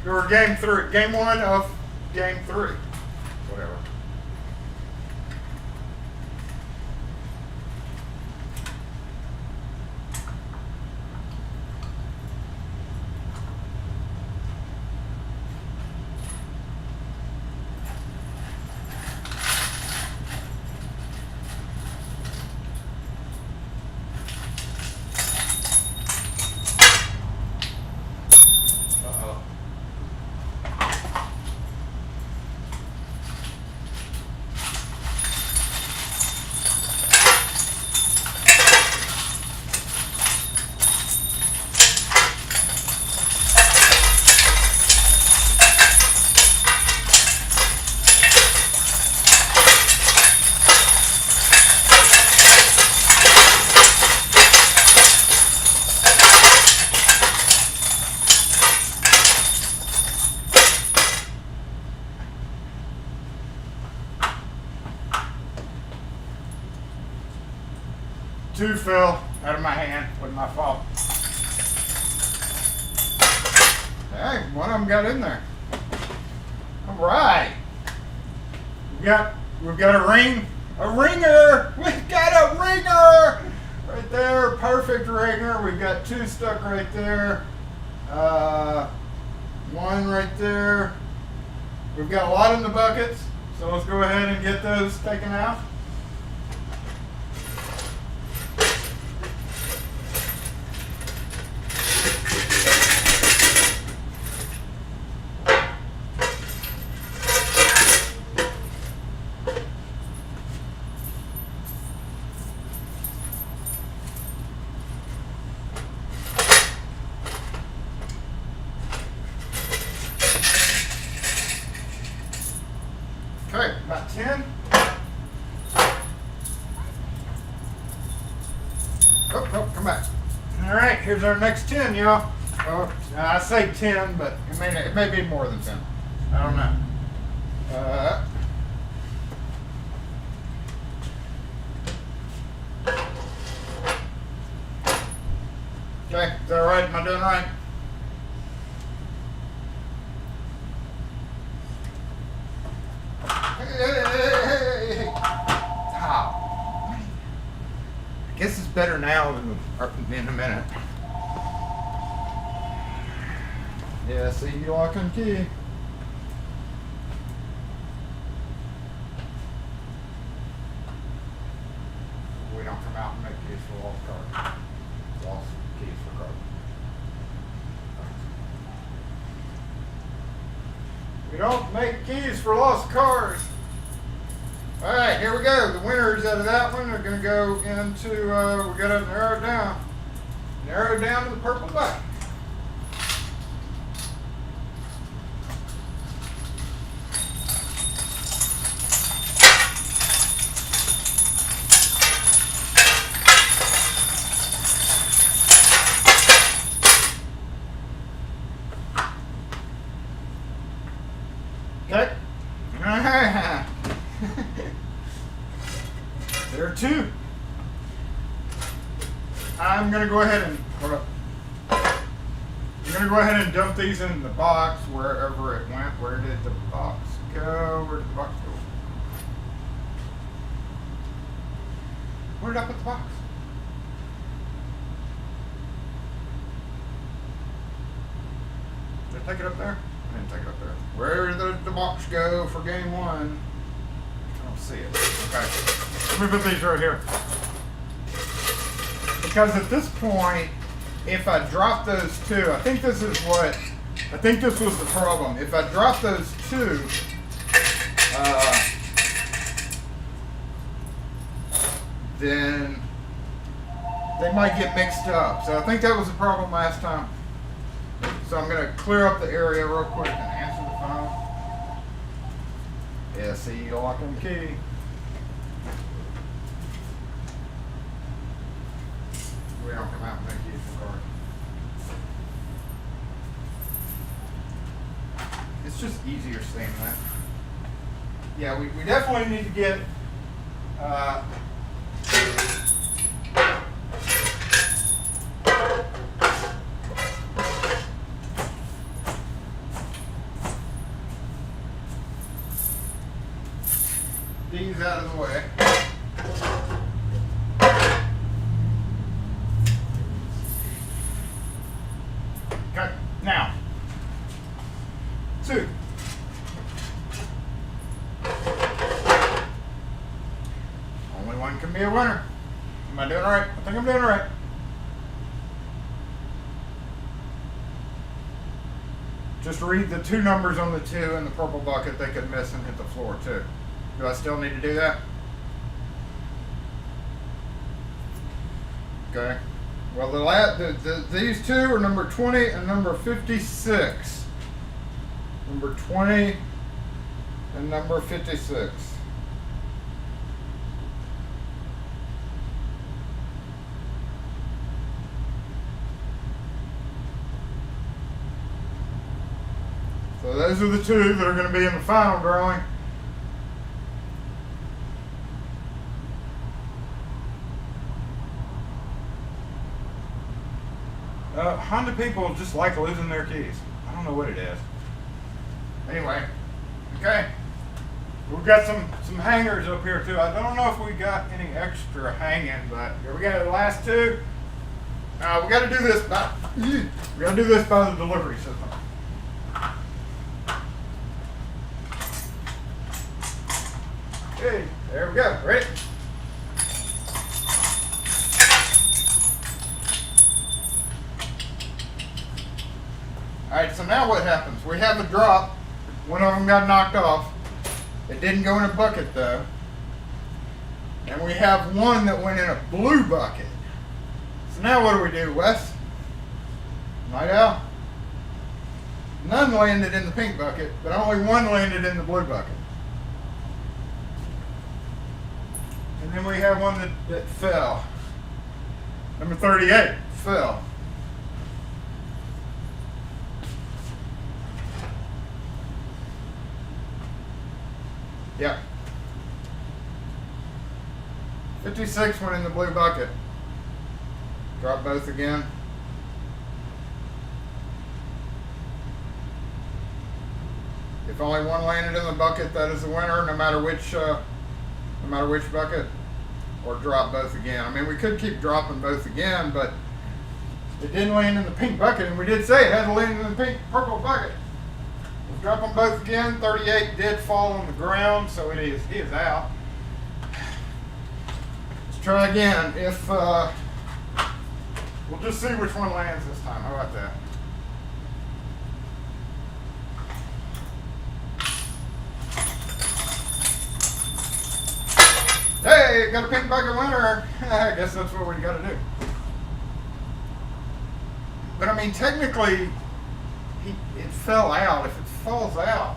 Or game 3. Game 1 of game 3. Whatever. fell out of my hand. Wasn't my fault. Hey, one of them got in there. All right. We've got a ringer. We've got a ringer right there. Perfect ringer. We've got two stuck right there. One right there. We've got a lot in the buckets, so let's go ahead and get those taken out. Okay, about 10. Oh, come back. All right, here's our next 10, y'all. Oh, I say 10, but it may be more than 10. I don't know. Okay, is that right? Am I doing right? Hey. Oh. I guess it's better now than in a minute. Yeah, see, you lock and key. We don't come out and make keys for lost cards. Lost keys for cards. We don't make keys for lost cars. All right, here we go. The winners out of that one are going to go into, we got to narrow it down. Narrow it down to the purple bucket. Okay. There are two. I'm going to go ahead and hold up. I'm going to go ahead and dump these in the box wherever it went. Where did the box go? Where did the box go? Where did I put the box? Did I take it up there? I didn't take it up there. Where did the box go for game one? I don't see it. Okay. Let me put these right here. Because at this point, if I drop those two, I think this was the problem. If I drop those two, then they might get mixed up. So I think that was the problem last time. So I'm going to clear up the area real quick and answer the phone. Yeah, see, lock and key. We don't come out and make use of the card. It's just easier saying that. Yeah, we definitely need to get these out of the way. Okay, now, two. Only one can be a winner. Am I doing all right? I think I'm doing all right. Just read the two numbers on the two in the purple bucket. They could miss and hit the floor too. Do I still need to do that? Okay. Well, these two are number 20 and number 56. Number 20 and number 56. So those are the two that are going to be in the final drawing. Honda people just like losing their keys. I don't know what it is. Anyway, okay. We've got some hangers up here too. I don't know if we got any extra hanging, but here we go. The last two. We got to do this by the delivery system. Okay, there we go. Ready? All right. So now what happens? We have a drop. One of them got knocked off. It didn't go in a bucket though. And we have one that went in a blue bucket. So now what do, Wes? Night Owl? None landed in the pink bucket, but only one landed in the blue bucket. And then we have one that fell. Number 38 fell. Yep. 56 went in the blue bucket. Drop both again. If only one landed in the bucket, that is the winner, no matter which bucket. Or drop both again. I mean, we could keep dropping both again, but it didn't land in the pink bucket, and we did say it had to land in the purple bucket. We'll drop them both again. 38 did fall on the ground, so he is out. Let's try again. If we'll just see which one lands this time. How about that? Hey, got a pink bucket winner. I guess that's what we got to do. But I mean, technically, it fell out. If it falls out,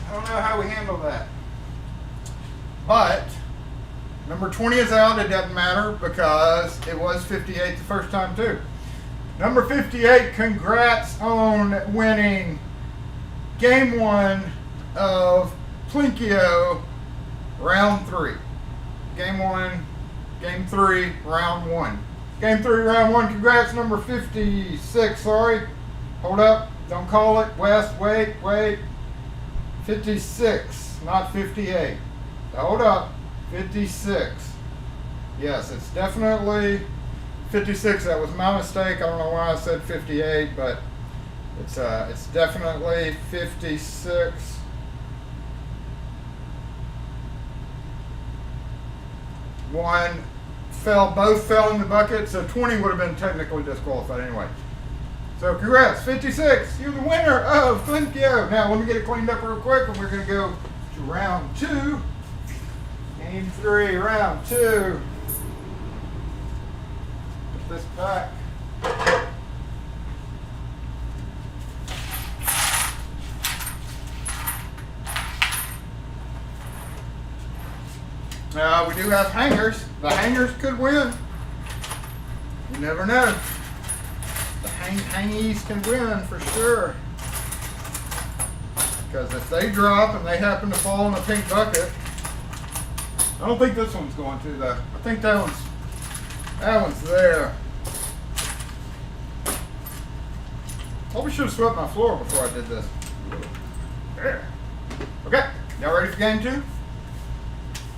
I don't know how we handle that. But number 20 is out. It doesn't matter because it was 58 the first time too. Number 58, congrats on winning game 1 of Plinkio round 3. Game 1, game 3, round 1. Game 3, round 1. Congrats, number 56. Sorry. Hold up. Don't call it. West, wait. 56, not 58. Hold up. 56. Yes, it's definitely 56. That was my mistake. I don't know why I said 58, but it's definitely 56. One fell, both fell in the bucket, so 20 would have been technically disqualified anyway. So congrats, 56, you're the winner of Plinkio. Now let me get it cleaned up real quick, and we're going to go to round 2. Game 3, round 2. Put this back. We do have hangers. The hangers could win. You never know. The hangies can win for sure. Because if they drop and they happen to fall in a pink bucket, I don't think this one's going to though. I think that one's there. Probably should have swept my floor before I did this. There. Okay, y'all ready for game 2?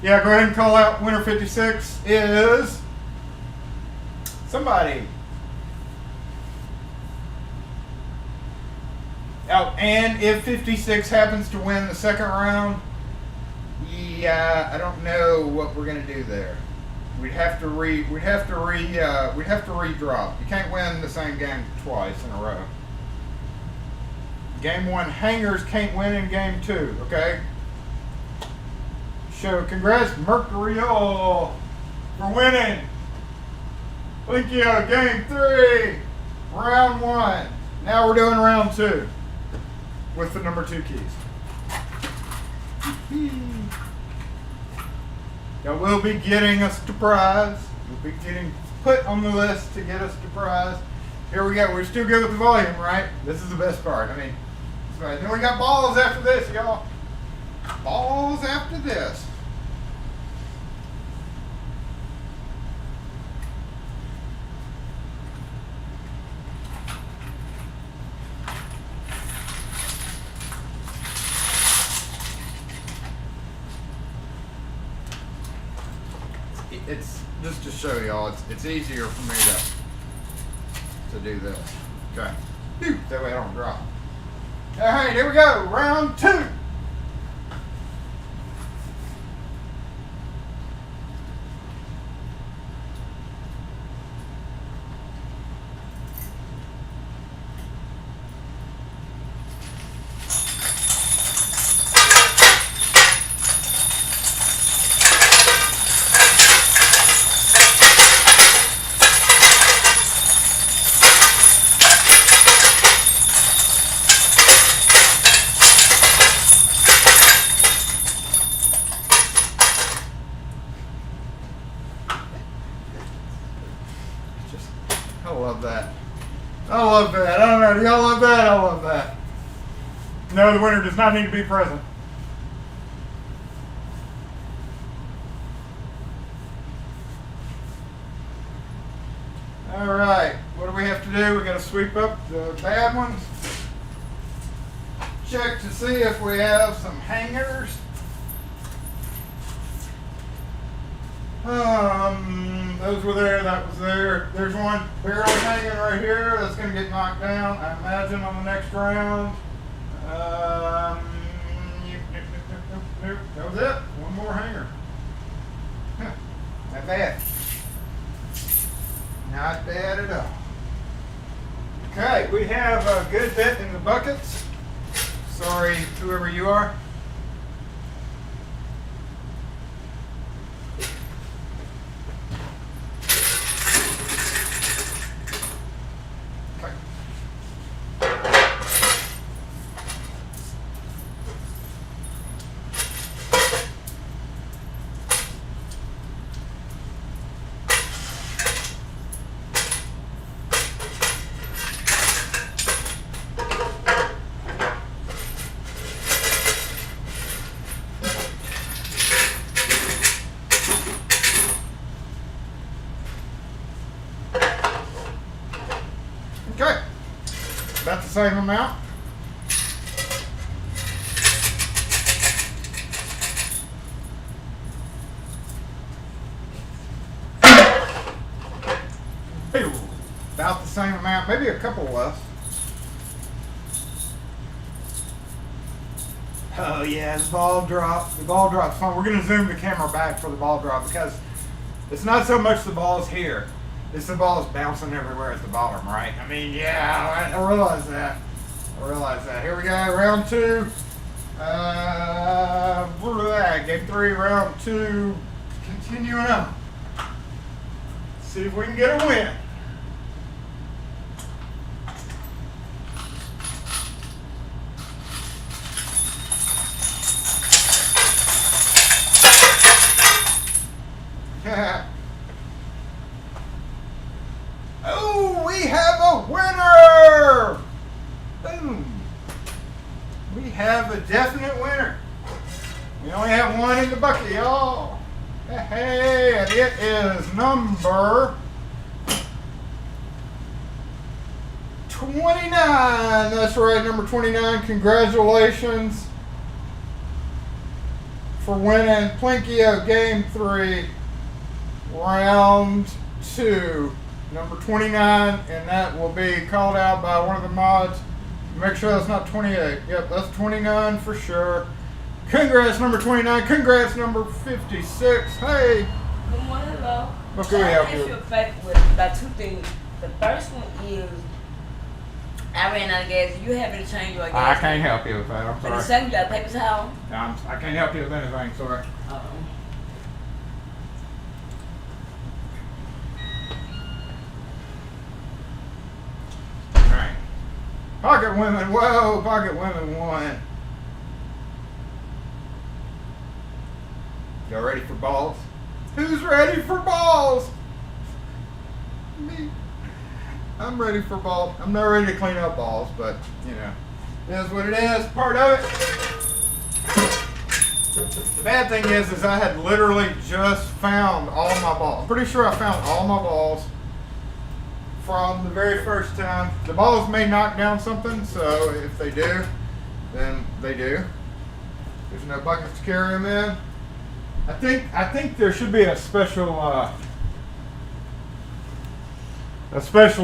Yeah, go ahead and call out winner 56 is somebody. Oh, and if 56 happens to win the second round, yeah, I don't know what we're gonna do there. We'd have to redrop. You can't win the same game twice in a row. Game 1 hangers can't win in game 2, okay? So congrats, Mercurial, for winning Plinkio game 3, round 1. Now we're doing round 2 with the number 2 keys. Y'all will be getting a surprise. We'll be getting put on the list to get a surprise. Here we go. We're still good with the volume, right? This is the best part. I mean, then we got balls after this, y'all. Balls after this. it's just to show y'all. It's easier for me to do this. Okay. Phew, that way I don't drop. All right, here we go. Round 2. I love that. I love that. I don't know. Do y'all love that? I love that. No, the winner does not need to be present. All right. What do we have to do? We got to sweep up the bad ones. Check to see if we have some hangers. Those were there, that was there. There's one barely hanging right here that's going to get knocked down, I imagine, on the next round. Nope. That was it. One more hanger. Huh. Not bad. Not bad at all. Okay, we have a good bit in the buckets. Sorry, whoever you are. Okay, about the same amount. About the same amount, maybe a couple less. Oh yeah, the ball drop. The ball drop's fun. We're gonna zoom the camera back for the ball drop because it's not so much the ball's here. It's the ball's bouncing everywhere at the bottom, right? I mean, yeah, I realize that. I realize that. Here we go, round 2. Game 3, round 2. Continuing on. See if we can get a win. Oh, we have a winner! Boom. We have a definite winner. We only have one in the bucket, y'all. Hey, and it is number 29. That's right, number 29. Congratulations for winning Plinkio Game 3, Round 2. Number 29, and that will be called out by one of the mods. Make sure that's not 28. Yep, that's 29 for sure. Congrats, number 29. Congrats, number 56. Hey. Good morning, hello. What can we help you I with? ask you a favor about 2 things. The first one is I ran out of gas. You have me to change your gas. I can't help you with that. I'm And the sorry. second, you got a paper towel. I can't help you with anything. Sorry. All right. Pocket women. Whoa, pocket women won. Y'all ready for balls? Who's ready for balls? Me. I'm ready for balls. I'm not ready to clean up balls, but you know, it is what it is. Part of it. The bad thing is I had literally just found all my balls. I'm pretty sure I found all my balls from the very first time. The balls may knock down something, so if they do, then they do. There's no buckets to carry them in. I think there should be a special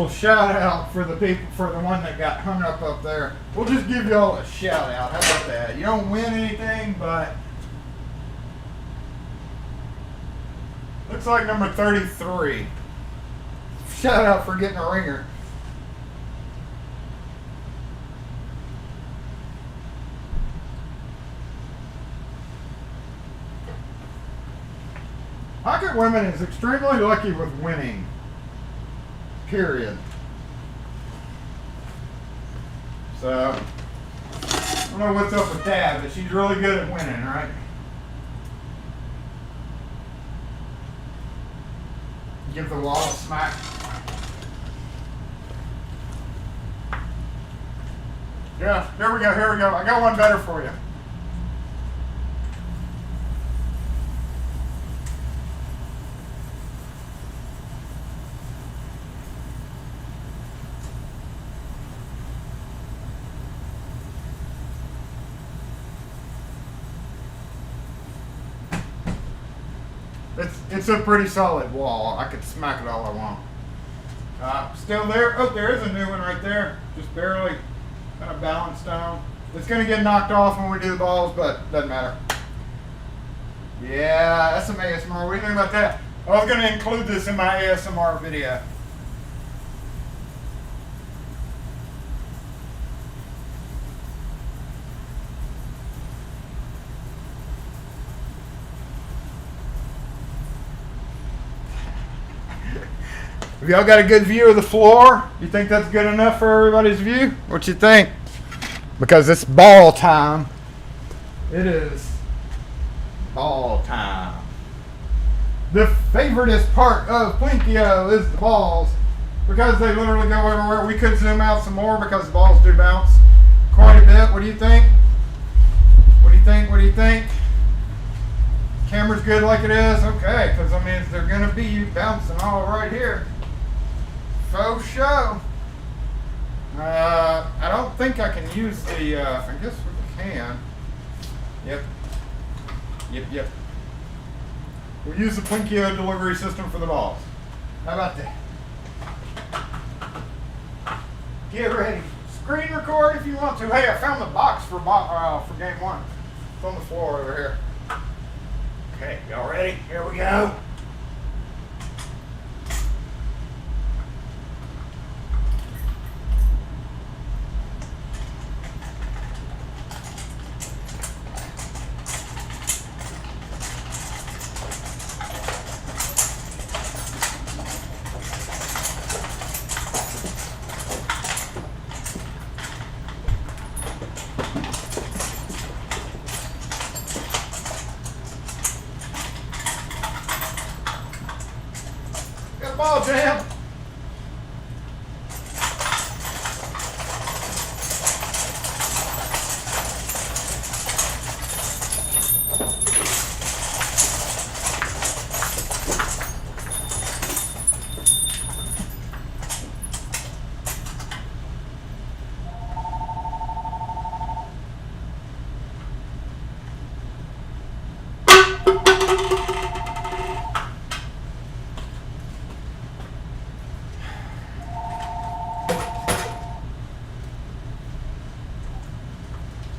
shout out for the people, for the one that got hung up there. We'll just give y'all a shout out. How about that? You don't win anything, but looks like number 33. Shout out for getting a ringer. Pocket Women is extremely lucky with winning. Period. So, I don't know what's up with that, but she's really good at winning, right? Give the wall a smack. Yeah, here we go, here we go. I got one better for you. It's a pretty solid wall. I could smack it all I want. Still there. Oh, there is a new one right there. Just barely kind of balanced on. It's going to get knocked off when we do the balls, but doesn't matter. Yeah, that's some ASMR. What do you think about that? I was going to include this in my ASMR video. Have y'all got a good view of the floor? You think that's good enough for everybody's view? What you think? Because it's ball time. It is ball time. The favoriteest part of Plinkio is the balls, because they literally go everywhere. We could zoom out some more because the balls do bounce quite a bit. What do you think? What do you think? What do you think? Camera's good like it is? Okay, because I mean, they're going to be bouncing all right here. Faux show. I don't think I can use the, I guess we can. Yep. Yep. We'll use the Plinkio delivery system for the balls. How about that? Get ready. Screen record if you want to. Hey, I found the box for game one. It's on the floor over here. Okay, y'all ready? Here we go. Ball jam.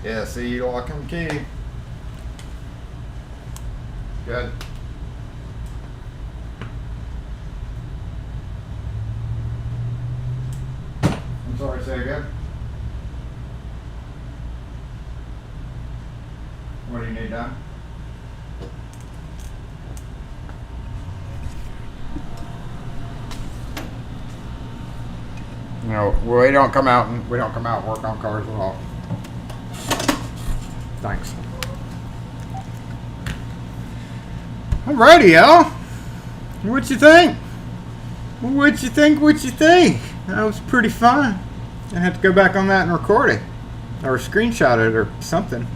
Yeah, see, lock and key. Good. I'm sorry, say again. What do you need done? No, we don't come out and work on cars at all. Thanks. Alrighty, y'all. What you think? What you think? That was pretty fun. I have to go back on that and record it. Or screenshot it or something.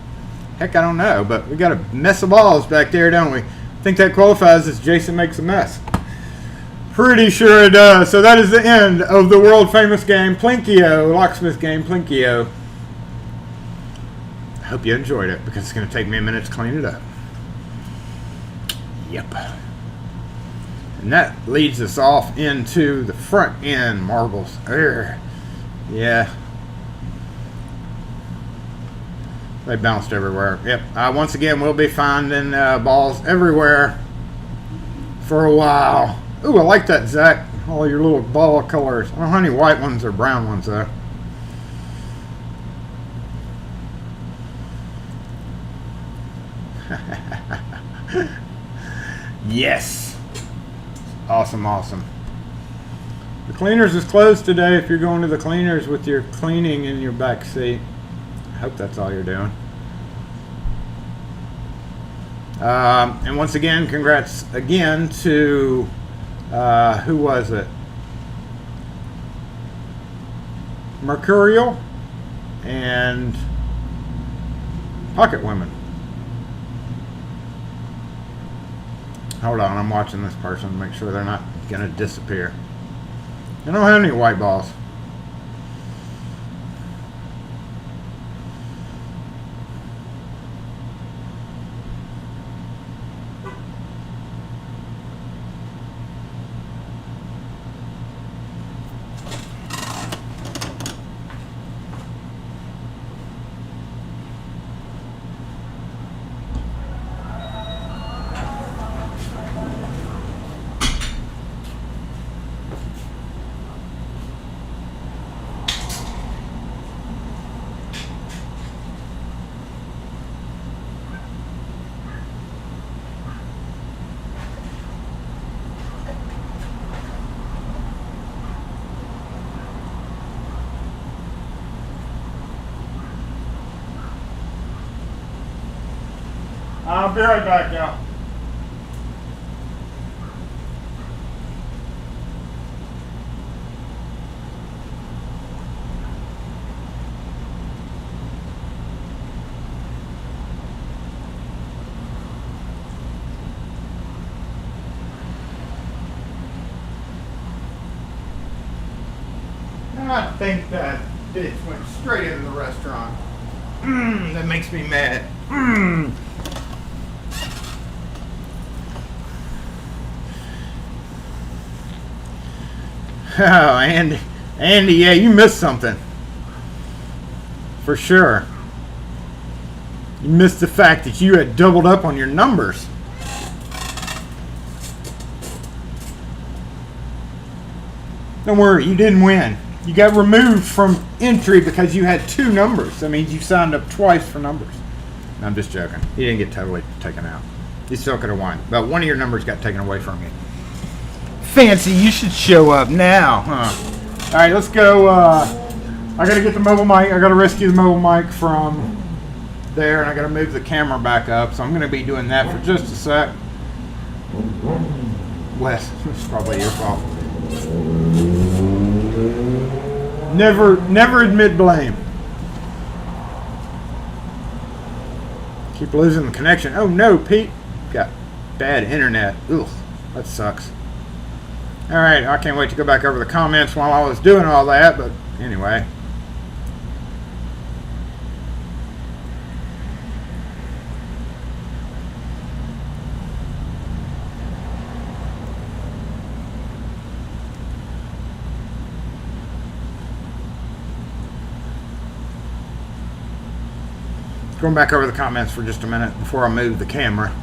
Heck, I don't know. But we got a mess of balls back there, don't we? I think that qualifies as Jason makes a mess. Pretty sure it does. So that is the end of the world famous game, Plinkio. Locksmith game, Plinkio. I hope you enjoyed it because it's going to take me a minute to clean it up. Yep. And that leads us off into the front end marbles. Urgh. Yeah. They bounced everywhere. Yep. Once again, we'll be finding balls everywhere for a while. Ooh, I like that, Zach. All your little ball colors. I don't know how many white ones or brown ones, though. Yes. Awesome, awesome. The cleaners is closed today if you're going to the cleaners with your cleaning in your back seat. I hope that's all you're doing. And once again, congrats again to, who was it? Mercurial and Pocket Women. Hold on, I'm watching this person to make sure they're not going to disappear. I don't have any white balls. I'll be right back, y'all. I think that bitch went straight into the restaurant. That makes me mad. Oh, Andy, yeah, you missed something. For sure. You missed the fact that you had doubled up on your numbers. Don't worry, you didn't win. You got removed from entry because you had two numbers. That means you signed up twice for numbers. No, I'm just joking. You didn't get totally taken out. You still could have won. But one of your numbers got taken away from you. Fancy, you should show up now, huh? All right, let's go. I got to get the mobile mic. I got to rescue the mobile mic from there, and I got to move the camera back up. So I'm going to be doing that for just a sec. Wes, it's probably your fault. Never admit blame. Keep losing the connection. Oh no, Pete. Got bad internet. Ugh, that sucks. Alright, I can't wait to go back over the comments while I was doing all that, but anyway. Going back over the comments for just a minute before I move the camera.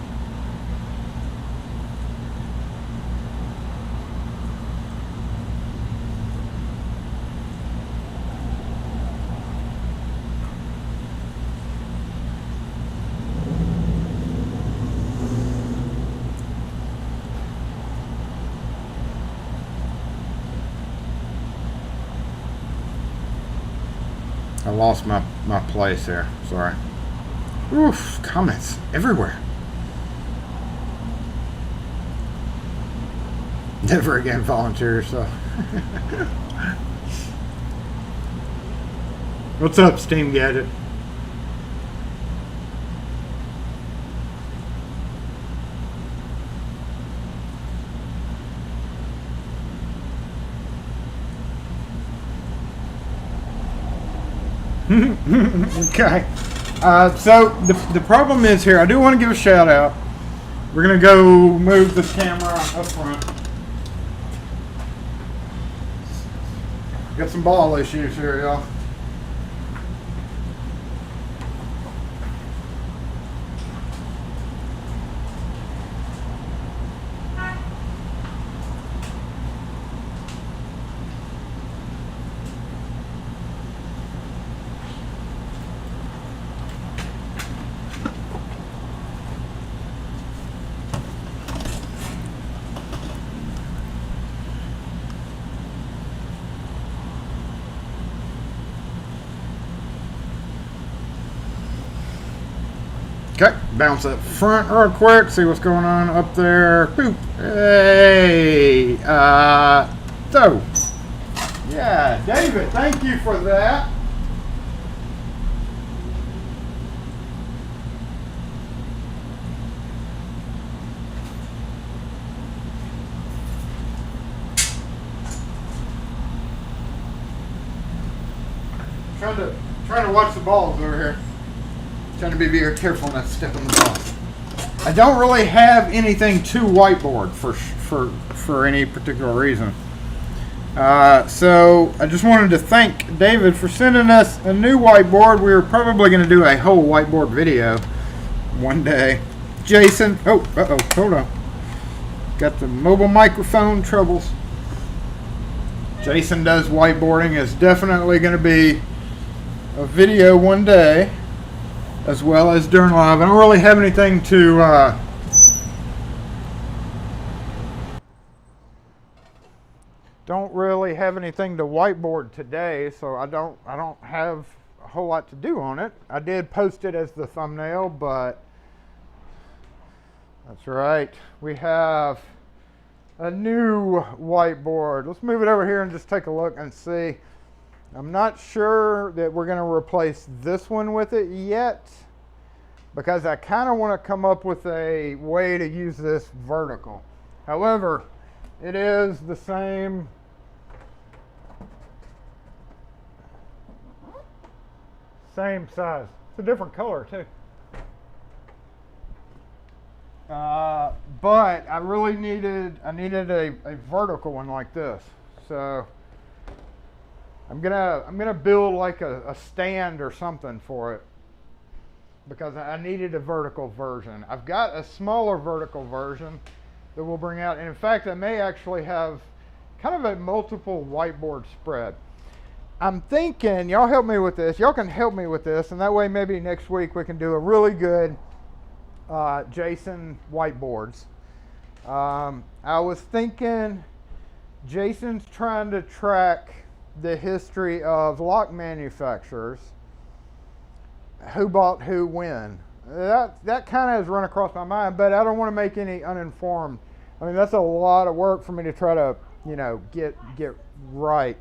I lost my place there. Sorry. Oof, comments everywhere. Never again volunteer yourself. What's up, Steam Gadget? Okay. So the problem is here, I do want to give a shout out We're gonna go move this camera up front. Got some ball issues here, y'all. Okay, bounce up front real quick, see what's going on up there. Boop. Hey, so, yeah, David, thank you for that. Trying to watch the balls over here. Trying to be very careful not to step on the ball. I don't really have anything to whiteboard for any particular reason. So I just wanted to thank David for sending us a new whiteboard. We were probably going to do a whole whiteboard video one day. Jason, hold on. Got the mobile microphone troubles. Jason does whiteboarding. Is definitely going to be a video one day, as well as during live. I don't really have anything to whiteboard today, so I don't have a whole lot to do on it. I did post it as the thumbnail, but that's right. We have a new whiteboard. Let's move it over here and just take a look and see. I'm not sure that we're going to replace this one with it yet, because I kind of want to come up with a way to use this vertical. However, it is the same size. It's a different color too. But I really needed a vertical one like this. So I'm gonna build like a stand or something for it, because I needed a vertical version. I've got a smaller vertical version that we'll bring out, and in fact I may actually have kind of a multiple whiteboard spread. I'm thinking, y'all help me with this, y'all can help me with this, and that way maybe next week we can do a really good Jason whiteboards. I was thinking Jason's trying to track the history of lock manufacturers, who bought who when. That kind of has run across my mind, but I don't want to make any uninformed. I mean, that's a lot of work for me to try to, get right,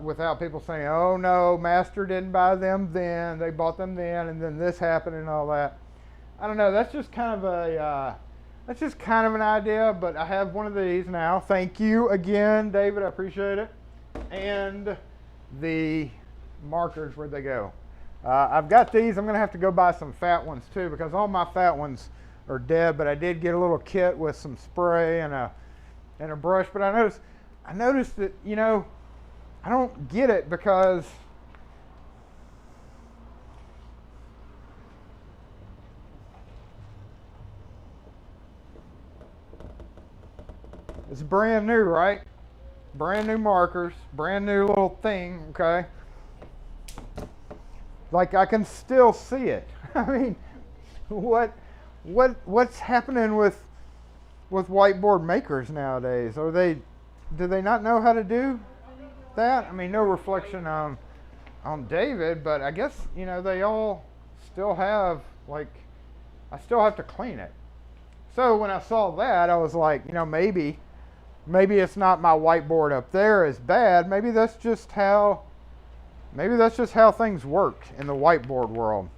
without people saying, oh no, Master didn't buy them then, they bought them then, and then this happened and all that. I don't know, that's just kind of an idea, but I have one of these now. Thank you again, David, I appreciate it. And the markers, where'd they go? I've got these. I'm going to have to go buy some fat ones too, because all my fat ones are dead, but I did get a little kit with some spray and a brush. But I noticed that, I don't get it, because it's brand new, right? Brand new markers, brand new little thing, okay? Like, I can still see it. I mean, what's happening with whiteboard makers nowadays? Do they not know how to do that? I mean, no reflection on David, but I guess, they all still have, like, I still have to clean it. So when I saw that, I was like, maybe it's not my whiteboard up there is bad. Maybe that's just how things work in the whiteboard world.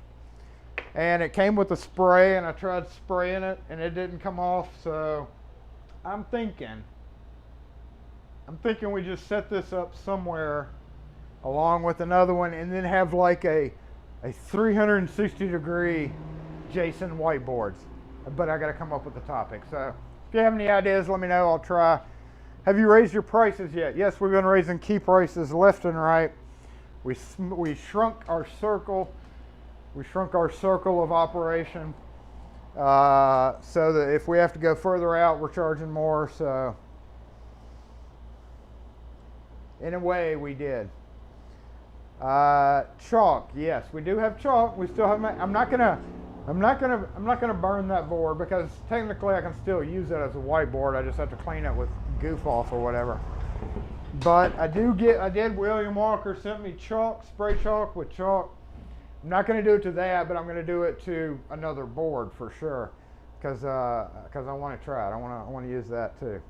And it came with a spray, and I tried spraying it, and it didn't come off. So I'm thinking we just set this up somewhere along with another one, and then have like a 360-degree Jason whiteboards. but I got to come up with a topic. So if you have any ideas, let me know. I'll try. Have you raised your prices yet? Yes, we've been raising key prices left and right. We shrunk our circle. We shrunk our circle of operation so that if we have to go further out, we're charging more. So in a way, we did. Chalk, yes, we do have chalk. We still have. I'm not gonna burn that board because technically I can still use it as a whiteboard. I just have to clean it with goof off or whatever. But William Walker sent me chalk, spray chalk with chalk. I'm not going to do it to that, but I'm going to do it to another board for sure, because I want to try it. I want to use that too.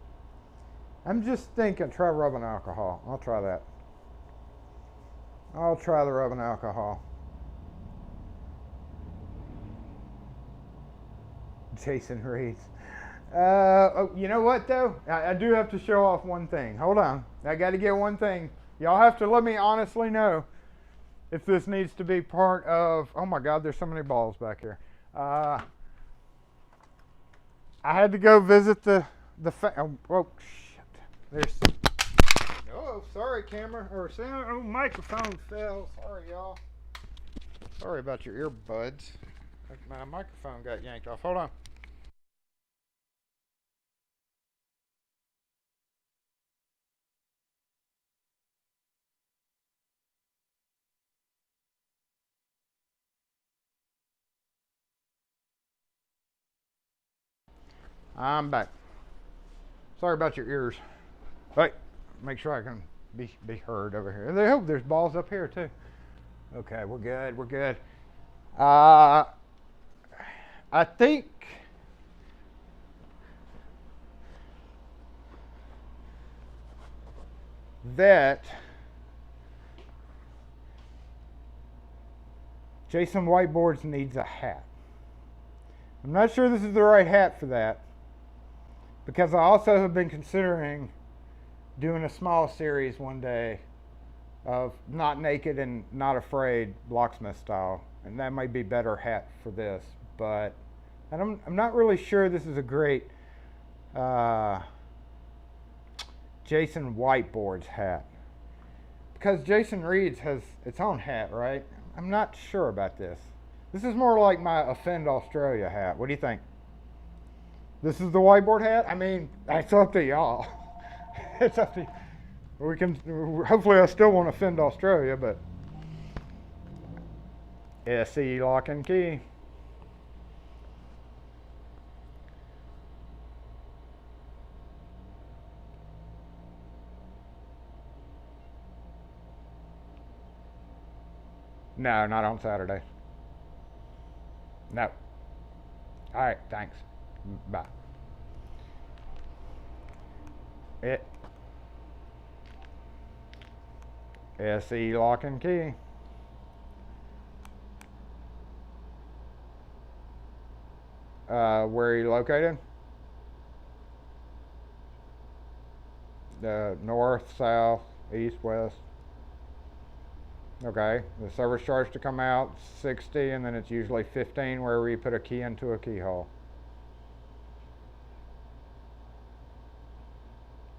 I'm just thinking, try rubbing alcohol. I'll try that. I'll try the rubbing alcohol. Jason Reeds. You know what though? I do have to show off one thing. Hold on. I got to get one thing. Y'all have to let me honestly know if this needs to be part of. Oh my God, there's so many balls back here. I had to go visit oh shit. There's. Oh, sorry, camera or sound. Oh, microphone fell. Sorry, y'all. Sorry about your earbuds. My microphone got yanked off. Hold on. I'm back. Sorry about your ears. Right, make sure I can be heard over here. And I hope there's balls up here too. Okay, we're good. We're good. I think that Jason Whiteboards needs a hat. I'm not sure this is the right hat for that, because I also have been considering doing a small series one day of Not Naked and Not Afraid Locksmith style, and that might be better hat for this, but I'm not really sure this is a great Jason Whiteboards hat, because Jason Reeds has its own hat, right? I'm not sure about this. This is more like my Offend Australia hat. What do you think? This is the whiteboard hat? I mean, it's up to y'all. It's up to you. We can, hopefully I still won't offend Australia, but SE lock and key. No, not on Saturday. No. All right, thanks. Bye. SE lock and key. Where are you located? North, south, east, west. Okay, the service charge to come out 60, and then it's usually 15 wherever you put a key into a keyhole.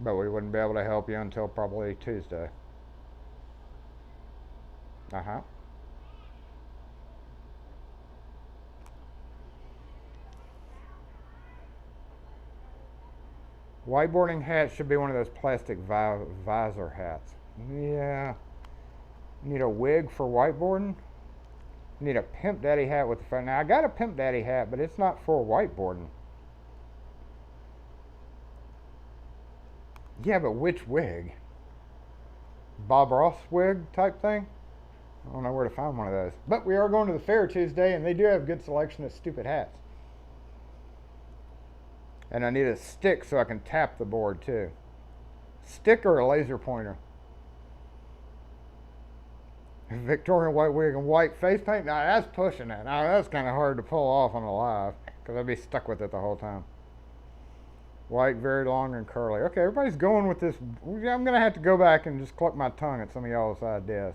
But we wouldn't be able to help you until probably Tuesday. Uh-huh. Whiteboarding hat should be one of those plastic visor hats. Yeah. Need a wig for whiteboarding? Need a Pimp Daddy hat with the front. Now I got a Pimp Daddy hat, but it's not for whiteboarding. Yeah, but which wig? Bob Ross wig type thing? I don't know where to find one of those. But we are going to the fair Tuesday, and they do have a good selection of stupid hats. And I need a stick so I can tap the board too. Stick or a laser pointer? Victorian white wig and white face paint? Now that's pushing it. Now that's kind of hard to pull off on a live, because I'd be stuck with it the whole time. White, very long and curly. Okay, everybody's going with this. I'm going to have to go back and just cluck my tongue at some of y'all's ideas.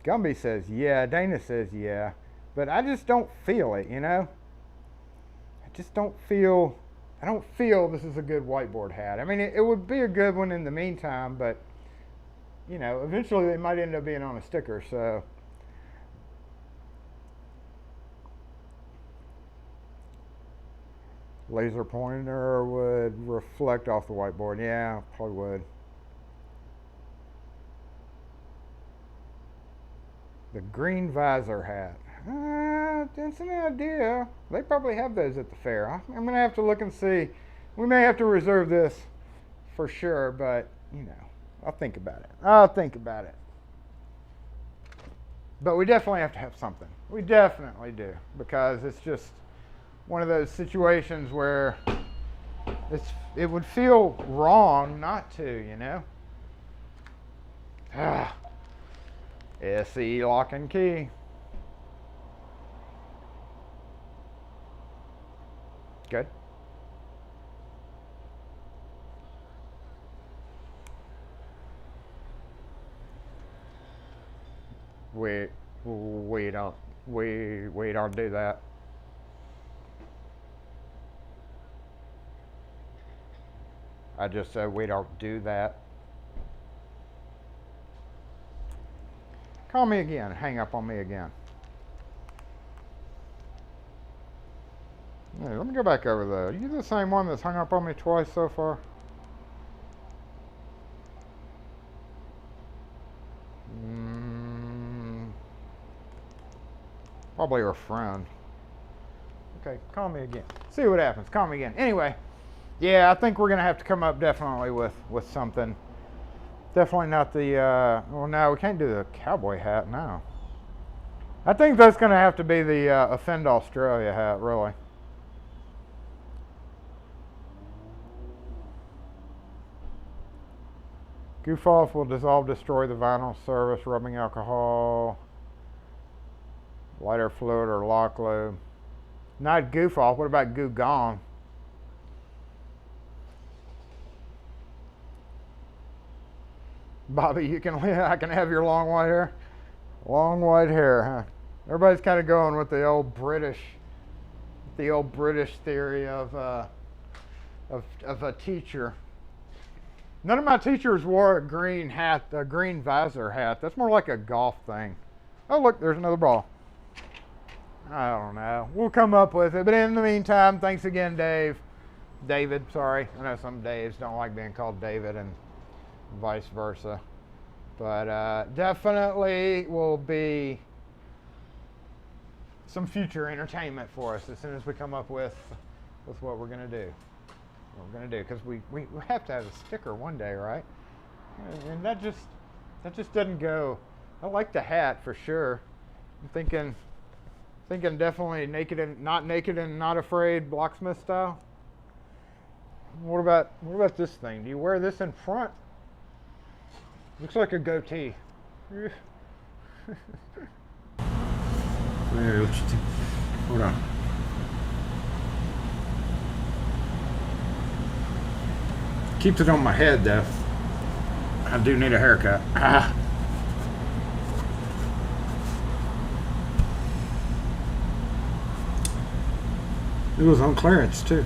Gumby says yeah. Dana says yeah. But I just don't feel it, you know? just don't feel. I don't feel this is a good whiteboard hat. I mean, it would be a good one in the meantime, but you know, eventually they might end up being on a sticker. So. Laser pointer would reflect off the whiteboard. Yeah, probably would. The green visor hat. That's an idea. They probably have those at the fair. I'm going to have to look and see. We may have to reserve this for sure, but, you know, I'll think about it. I'll think about it. But we definitely have to have something. We definitely do, because it's just one of those situations where it would feel wrong not to, you know? SE lock and key. Good. Wait, I'll do that. I just said we don't do that. Call me again. Hang up on me again. Hey, let me go back over there. Are you the same one that's hung up on me twice so far? Probably her friend. Okay, call me again. See what happens. Call me again. Anyway, yeah, I think we're gonna have to come up definitely with something. Definitely not the. Well, no, we can't do the cowboy hat now. I think that's gonna have to be the Offend Australia hat, really. Goof off will dissolve, destroy the vinyl surface, rubbing alcohol, lighter fluid, or lock lube. Not goof off. What about goo gone? Bobby, I can have your long white hair. Long white hair, huh? Everybody's kind of going with the old British theory of a teacher. None of my teachers wore a green hat, a green visor hat. That's more like a golf thing. Oh, look, there's another ball. I don't know. We'll come up with it. But in the meantime, thanks again, David, sorry. I know some Daves don't like being called David and vice versa. But definitely will be some future entertainment for us as soon as we come up with what we're going to do. Because we have to have a sticker one day, right? And that just doesn't go. I like the hat for sure. I'm thinking definitely naked and not afraid, Locksmith style. What about this thing? Do you wear this in front? Looks like a goatee. Hold on. Keeps it on my head though. I do need a haircut. It was on clearance too.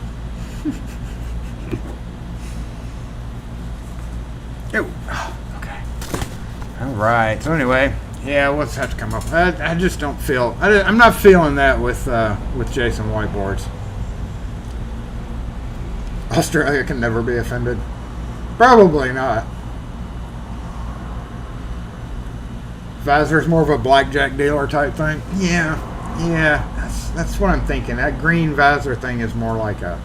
Oh, okay. All right. So anyway, yeah, we'll just have to come up. I just don't feel. I'm not feeling that with Jason whiteboards. Australia can never be offended. Probably not. Visor's more of a blackjack dealer type thing. Yeah. That's what I'm thinking. That green visor thing is more like a.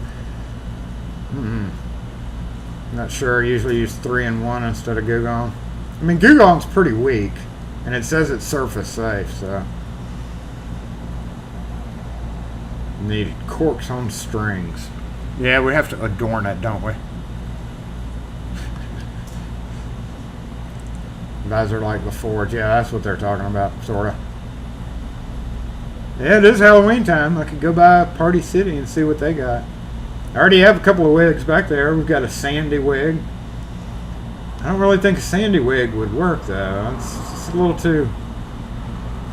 Not sure. Usually use 3-in-1 instead of Goo Gone. I mean, Goo Gone's pretty weak, and it says it's surface safe. So need corks on strings. Yeah, we have to adorn it, don't we? Visor like the Forge. Yeah, that's what they're talking about, sort of. Yeah, it is Halloween time. I could go by Party City and see what they got. I already have a couple of wigs back there. We've got a sandy wig. I don't really think a sandy wig would work, though. It's a little too...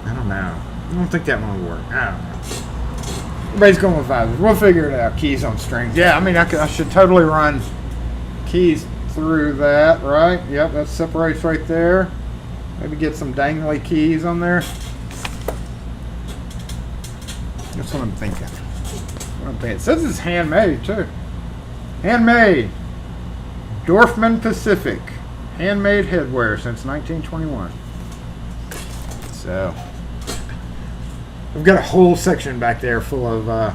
I don't know. I don't think that one would work. I don't know. Everybody's going with visors. We'll figure it out. Keys on strings. Yeah, I mean, I should totally run keys through that, right? Yep, that separates right there. Maybe get some dangly keys on there. That's what I'm thinking. It says it's handmade, too. Handmade. Dorfman Pacific. Handmade headwear since 1921. So, we've got a whole section back there full of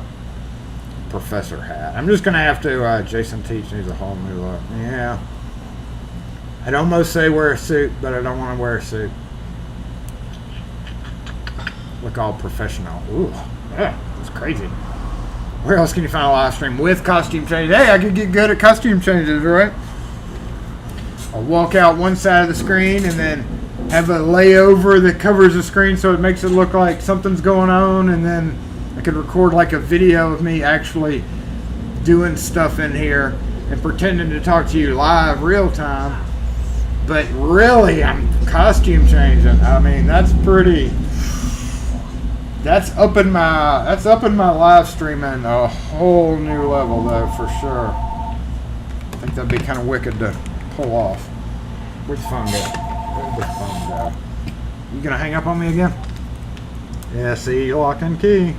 professor hat. I'm just going to have to, Jason Teach needs a whole new look. Yeah. I'd almost say wear a suit, but I don't want to wear a suit. Look all professional. Ooh, yeah, that's crazy. Where else can you find a live stream with costume changes? Hey, I could get good at costume changes, right? I'll walk out one side of the screen and then have a layover that covers the screen so it makes it look like something's going on, and then I could record like a video of me actually doing stuff in here and pretending to talk to you live real time. But really, I'm costume changing. I mean, that's upping my live streaming a whole new level though, for sure. I think that'd be kind of wicked to pull off. Where'd the phone go? Where'd the phone go? You gonna hang up on me again? Yeah, see, lock and key.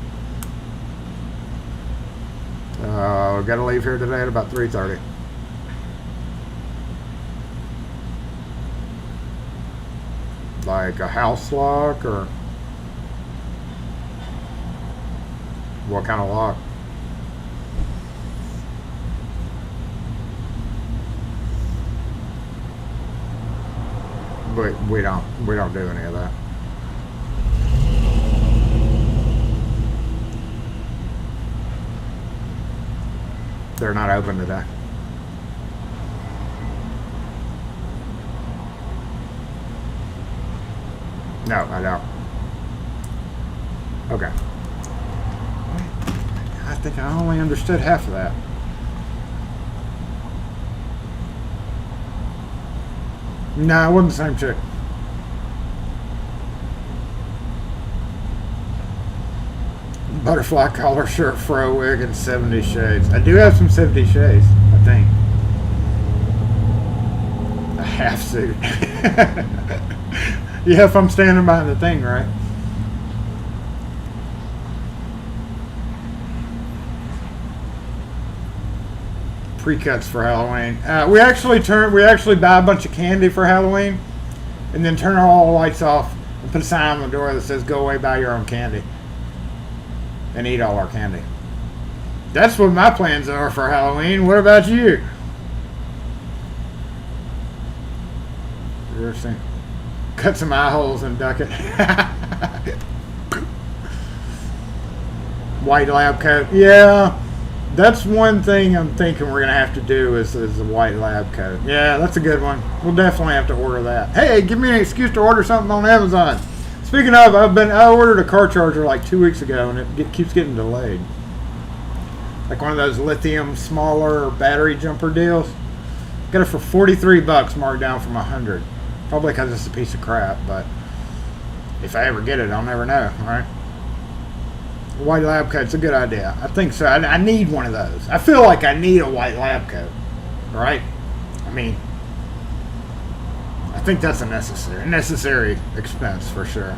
Gotta leave here today at about 3:30. Like a house lock, or what kind of lock? But we don't do any of that. They're not open today. No, I don't. Okay. I think I only understood half of that. No, it wasn't the same chick. Butterfly collar shirt, fro wig, and 70 shades. I do have some 70 shades, I think. A half suit. Yeah, if I'm standing behind the thing, right? Pre-cuts for Halloween. We actually buy a bunch of candy for Halloween, and then turn all the lights off and put a sign on the door that says "Go away, buy your own candy," and eat all our candy. That's what my plans are for Halloween. What about you? Seriously. Cut some eye holes and duck it. White lab coat. Yeah, that's one thing I'm thinking we're gonna have to do is a white lab coat. Yeah, that's a good one. We'll definitely have to order that. Hey, give me an excuse to order something on Amazon. Speaking of, I ordered a car charger like 2 weeks ago, and it keeps getting delayed. Like one of those lithium smaller battery jumper deals. Got it for $43, marked down from $100. Probably because it's a piece of crap, but if I ever get it, I'll never know, right? White lab coat's a good idea. I think so. I need one of those. I feel like I need a white lab coat, right? I mean, I think that's a necessary expense for sure.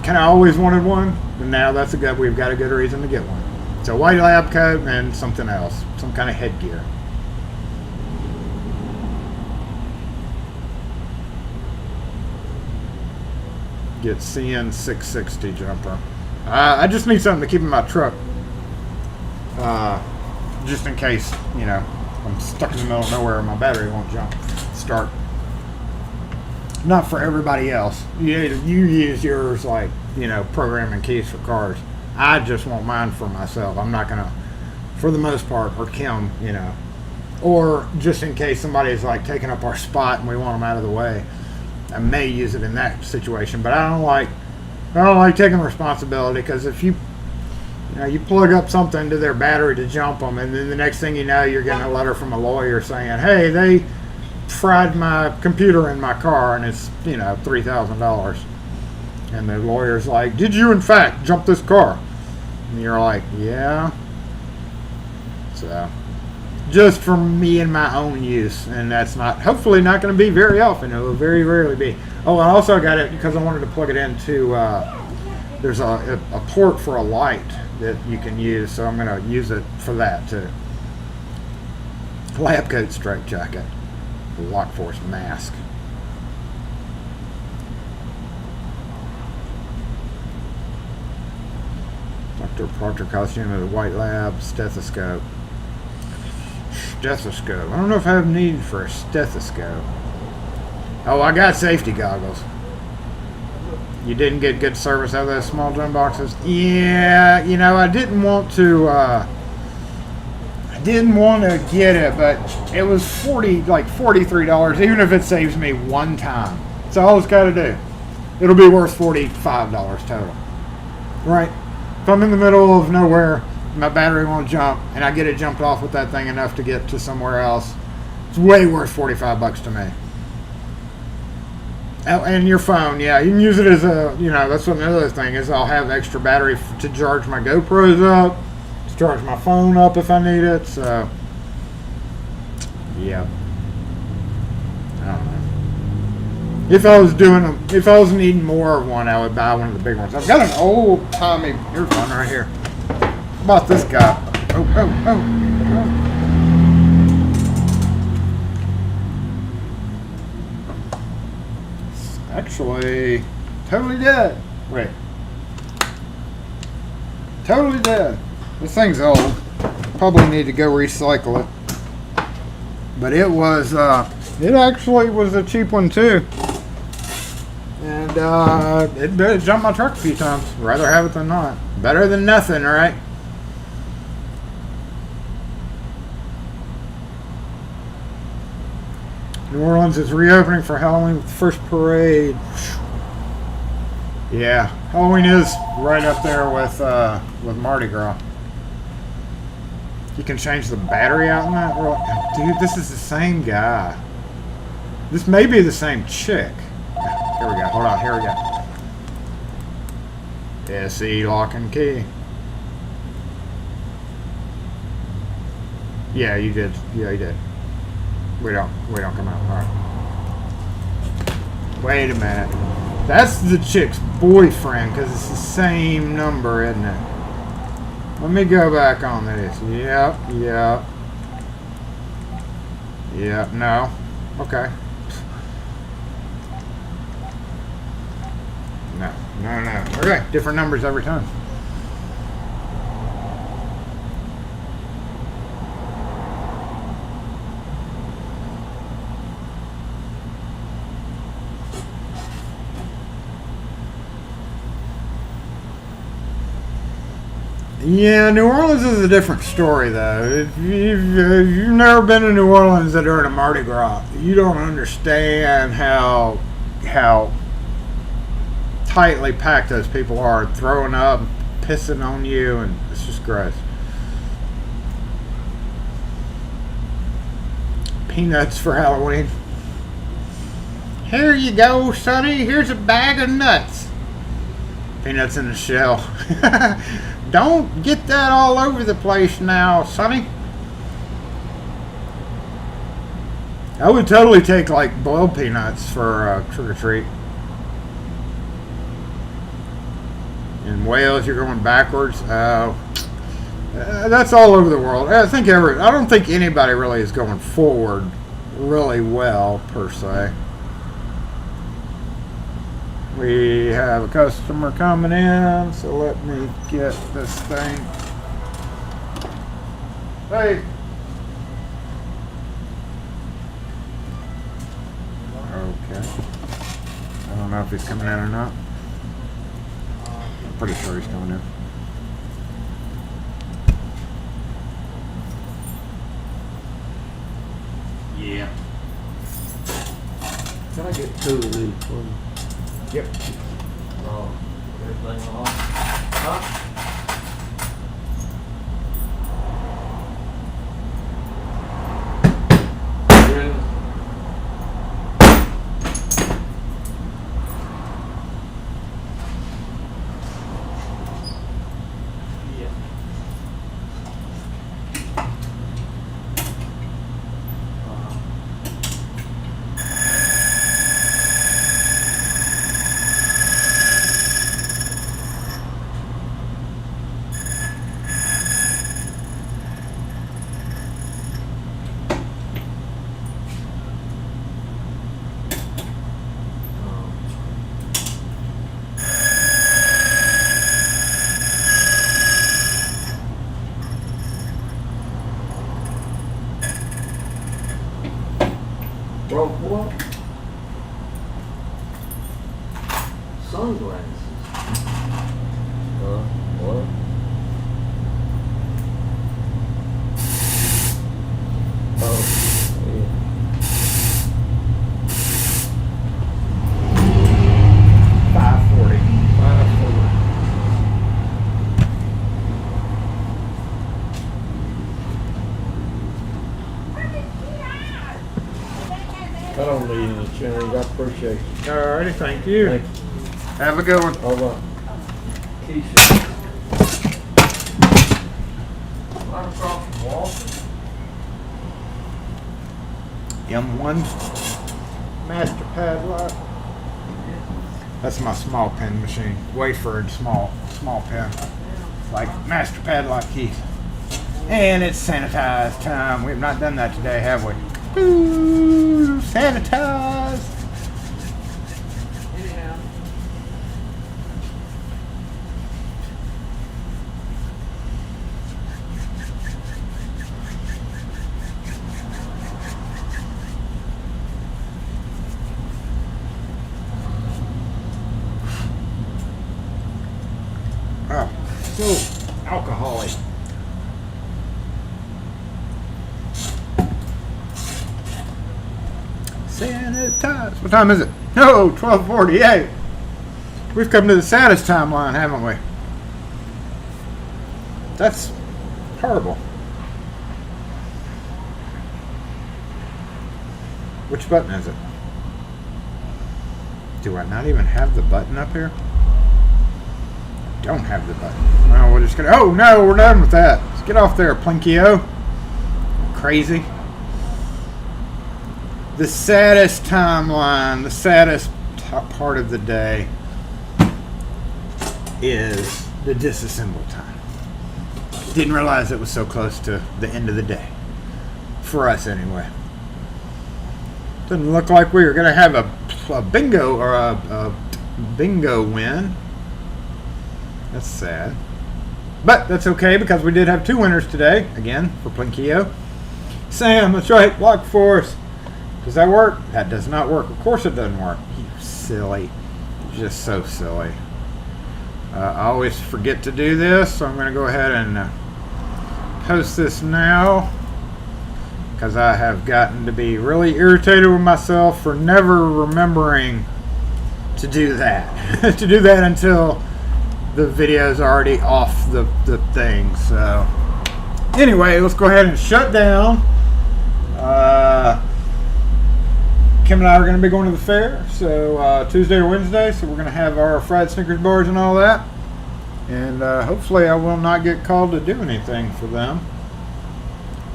Kind of always wanted one, and now we've got a good reason to get one. So white lab coat and something else, some kind of headgear. Get CN 660 jumper. I just need something to keep in my truck, just in case, I'm stuck in the middle of nowhere and my battery won't start. Not for everybody else. You use yours like, programming keys for cars. I just want mine for myself. I'm not gonna, for the most part, or Kim, or just in case somebody's like taking up our spot and we want them out of the way. I may use it in that situation, but I don't like taking responsibility, because if you plug up something to their battery to jump them, and then the next thing you know, you're getting a letter from a lawyer saying, hey, they fried my computer in my car and it's $3,000, And the lawyer's like, did you in fact jump this car? And you're like, yeah. So, just for me and my own use. And that's not, hopefully not going to be very often. It will very rarely be. Oh, I also got it because I wanted to plug it into, there's a port for a light that you can use. So I'm going to use it for that too. Lab coat straight jacket. Lock force mask. Dr. Proctor costume of the white lab, stethoscope. Stethoscope. I don't know if I have need for a stethoscope. Oh, I got safety goggles. You didn't get good service out of those small gem boxes? Yeah, you know, I didn't want to get it, but it was $43, even if it saves me one time. That's all it's got to do. It'll be worth $45 total. Right? If I'm in the middle of nowhere, my battery won't jump, and I get it jumped off with that thing enough to get to somewhere else, it's way worth $45 to me. Oh, and your phone, yeah, you can use it as a, you know, that's another thing is I'll have extra battery to charge my GoPros up, to charge my phone up if I need it, so, yeah. I don't know. If I was needing more of one, I would buy one of the big ones. I've got an old timey earphone right here. How about this guy? Oh. It's actually totally dead. Wait. Totally dead. This thing's old. Probably need to go recycle it. But it was, it actually was a cheap one too. And it jumped my truck a few times. Rather have it than not. Better than nothing, right? New Orleans is reopening for Halloween with the first parade. Yeah, Halloween is right up there with Mardi Gras. You can change the battery out in that. Dude, this is the same guy. This may be the same chick. Here we go. Hold on. Here we go. SE lock and key. Yeah, you did. Yeah, you did. We don't come out. All right. Wait a minute. That's the chick's boyfriend because it's the same number, isn't it? Let me go back on this. Yep. No. Okay. No. Okay, different numbers every time. Yeah, New Orleans is a different story, though. If you've never been to New Orleans during a Mardi Gras, you don't understand how tightly packed those people are, throwing up, pissing on you, and it's just gross. Peanuts for Halloween. Here you go, Sonny. Here's a bag of nuts. Peanuts in the shell. Don't get that all over the place now, Sonny. I would totally take like boiled peanuts for trick or treat. In Wales, you're going backwards. That's all over the world. I don't think anybody really is going forward really well per se. We have a customer coming in, so let me get this thing. Hey. Okay. I don't know if he's coming in or not. I'm pretty sure he's coming in. Yeah. Can I get two of these, please? Yep. Everything along? Huh? sunglasses. What? Oh, yeah. 540. 540. I don't need any change. I appreciate you. Alrighty, thank you. Thank you. Have a good one. All right. Keisha. Right across the wall. M1 master padlock. That's my small pen machine. Wafered small pen. Like master padlock keys. And it's sanitized time. We have not done that today, have we? Ooh, sanitized. Oh, so alcoholic. Sanitize. What time is it? No, 12:48. We've come to the saddest timeline, haven't we? That's horrible. Which button is it? Do I not even have the button up here? I don't have the button. Well, we're just gonna. Oh no, we're done with that. Let's get off there, Plinkio. Crazy. The saddest timeline, the saddest part of the day is the disassemble time. Didn't realize it was so close to the end of the day. For us, anyway. Doesn't look like we were going to have a bingo or a bingo win. That's sad. But that's okay because we did have 2 winners today. Again, for Plinkio. Sam, that's right. Block force. Does that work? That does not work. Of course it doesn't work. You silly. You're just so silly. I always forget to do this, so I'm going to go ahead and post this now because I have gotten to be really irritated with myself for never remembering to do that. To do that until the video's already off the thing. So anyway, let's go ahead and shut down. Kim and I are going to be going to the fair, so Tuesday or Wednesday, so we're going to have our fried Snickers bars and all that. And hopefully I will not get called to do anything for them.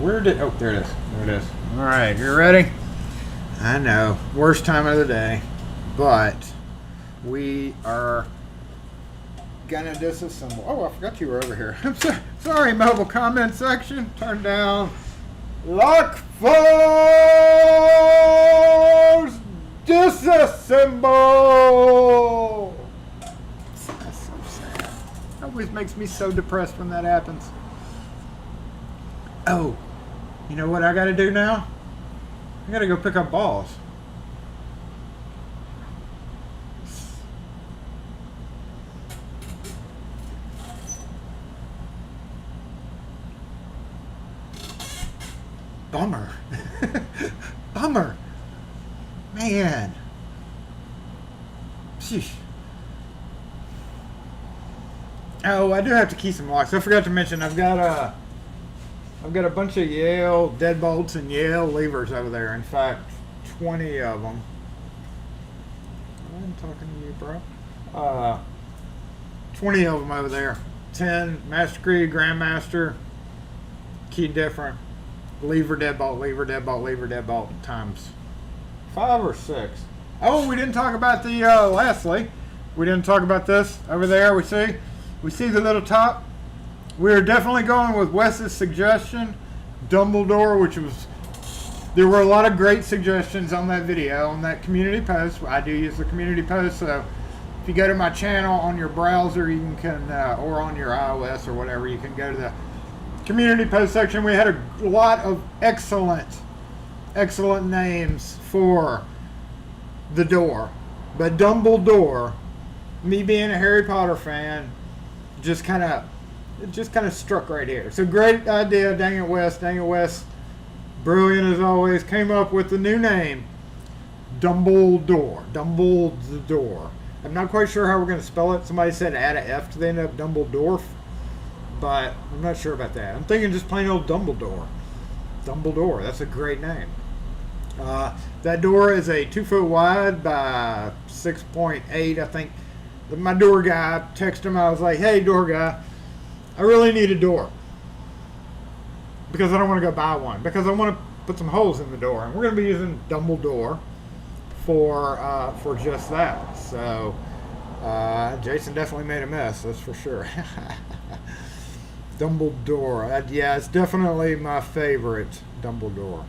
Oh, there it is. There it is. All right, you ready? I know, worst time of the day, but we are going to disassemble. Oh, I forgot you were over here. I'm sorry, mobile comment section. Turn down. Locksmith disassemble. That's so sad. It always makes me so depressed when that happens. Oh, you know what I got to do now? I got to go pick up balls. Bummer. Bummer. Man. Sheesh. Oh, I do have to key some locks. I forgot to mention I've got a bunch of Yale deadbolts and Yale levers over there. In fact, 20 of them. I'm talking to you, bro. 20 of them over there. 10 Master Creed, Grandmaster, key different. Lever deadbolt, lever deadbolt, lever deadbolt times 5 or 6. Oh, we didn't talk about the lastly. We didn't talk about this over there. We see the little top. We're definitely going with Wes's suggestion, Dumbledore, which was, there were a lot of great suggestions on that video, on that community post. I do use the community post, so if you go to my channel on your browser, you can or on your iOS or whatever, you can go to the community post section. We had a lot of excellent names for the door, but Dumbledore me being a Harry Potter fan, just kind of struck right here. So great idea, dang it, Wes. Dang it, Wes. Brilliant as always. Came up with the new name, Dumbledore. Dumbledore. I'm not quite sure how we're going to spell it. Somebody said add an F to the end of Dumbledore, but I'm not sure about that. I'm thinking just plain old Dumbledore. Dumbledore. That's a great name. That door is a 2 foot wide by 6.8, I think. My door guy, I texted him. I was like, hey, door guy, I really need a door. Because I don't want to go buy one. Because I want to put some holes in the door. And we're going to be using Dumbledore for just that. So, Jason definitely made a mess, that's for sure. Dumbledore. Yeah, it's definitely my favorite Dumbledore.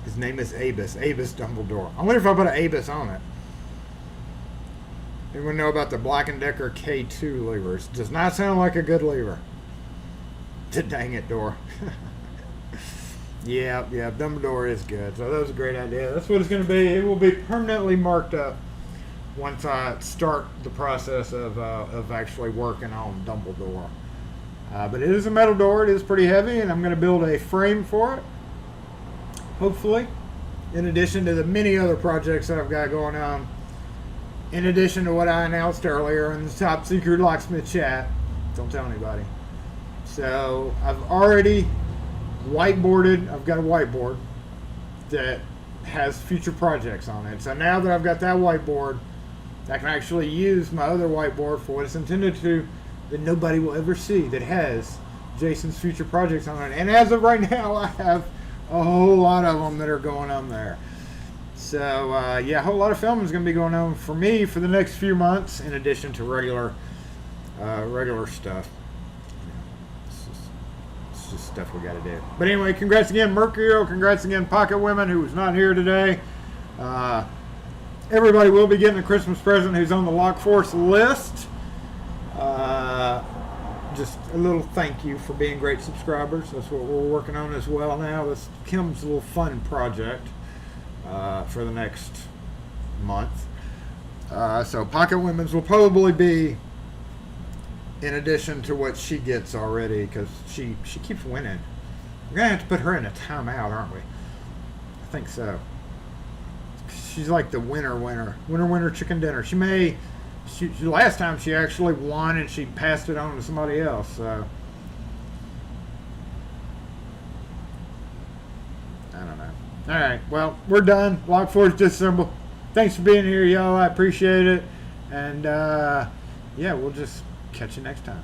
His name is Abus. Abus Dumbledore. I wonder if I put an Abus on it. Anyone know about the Black & Decker K2 levers? Does not sound like a good lever. Dang it, door. yeah, Dumbledore is good. So that was a great idea. That's what it's going to be. It will be permanently marked up once I start the process of actually working on Dumbledore. But it is a metal door. It is pretty heavy, and I'm going to build a frame for it. Hopefully, in addition to the many other projects that I've got going on, in addition to what I announced earlier in the top secret locksmith chat. Don't tell anybody. So I've already whiteboarded. I've got a whiteboard that has future projects on it. So now that I've got that whiteboard, I can actually use my other whiteboard for what it's intended to, that nobody will ever see, that has Jason's future projects on it. And as of right now, I have a whole lot of them that are going on there. So, yeah, a whole lot of filming is going to be going on for me for the next few months, in addition to regular stuff. It's just stuff we got to do. But anyway, congrats again, Mercurio. Congrats again, Pocket Women, who was not here today. Everybody will be getting a Christmas present who's on the Lock Force list. Just a little thank you for being great subscribers. That's what we're working on as well now. This Kim's little fun project for the next month. So Pocket Women's will probably be in addition to what she gets already, because she keeps winning. We're going to have to put her in a timeout, aren't we? I think so. She's like the winner chicken dinner. She last time she actually won and she passed it on to somebody else. So I don't know. All right, well, we're done. Lock Force disassemble. Thanks for being here, y'all. I appreciate it. And yeah, we'll just catch you next time.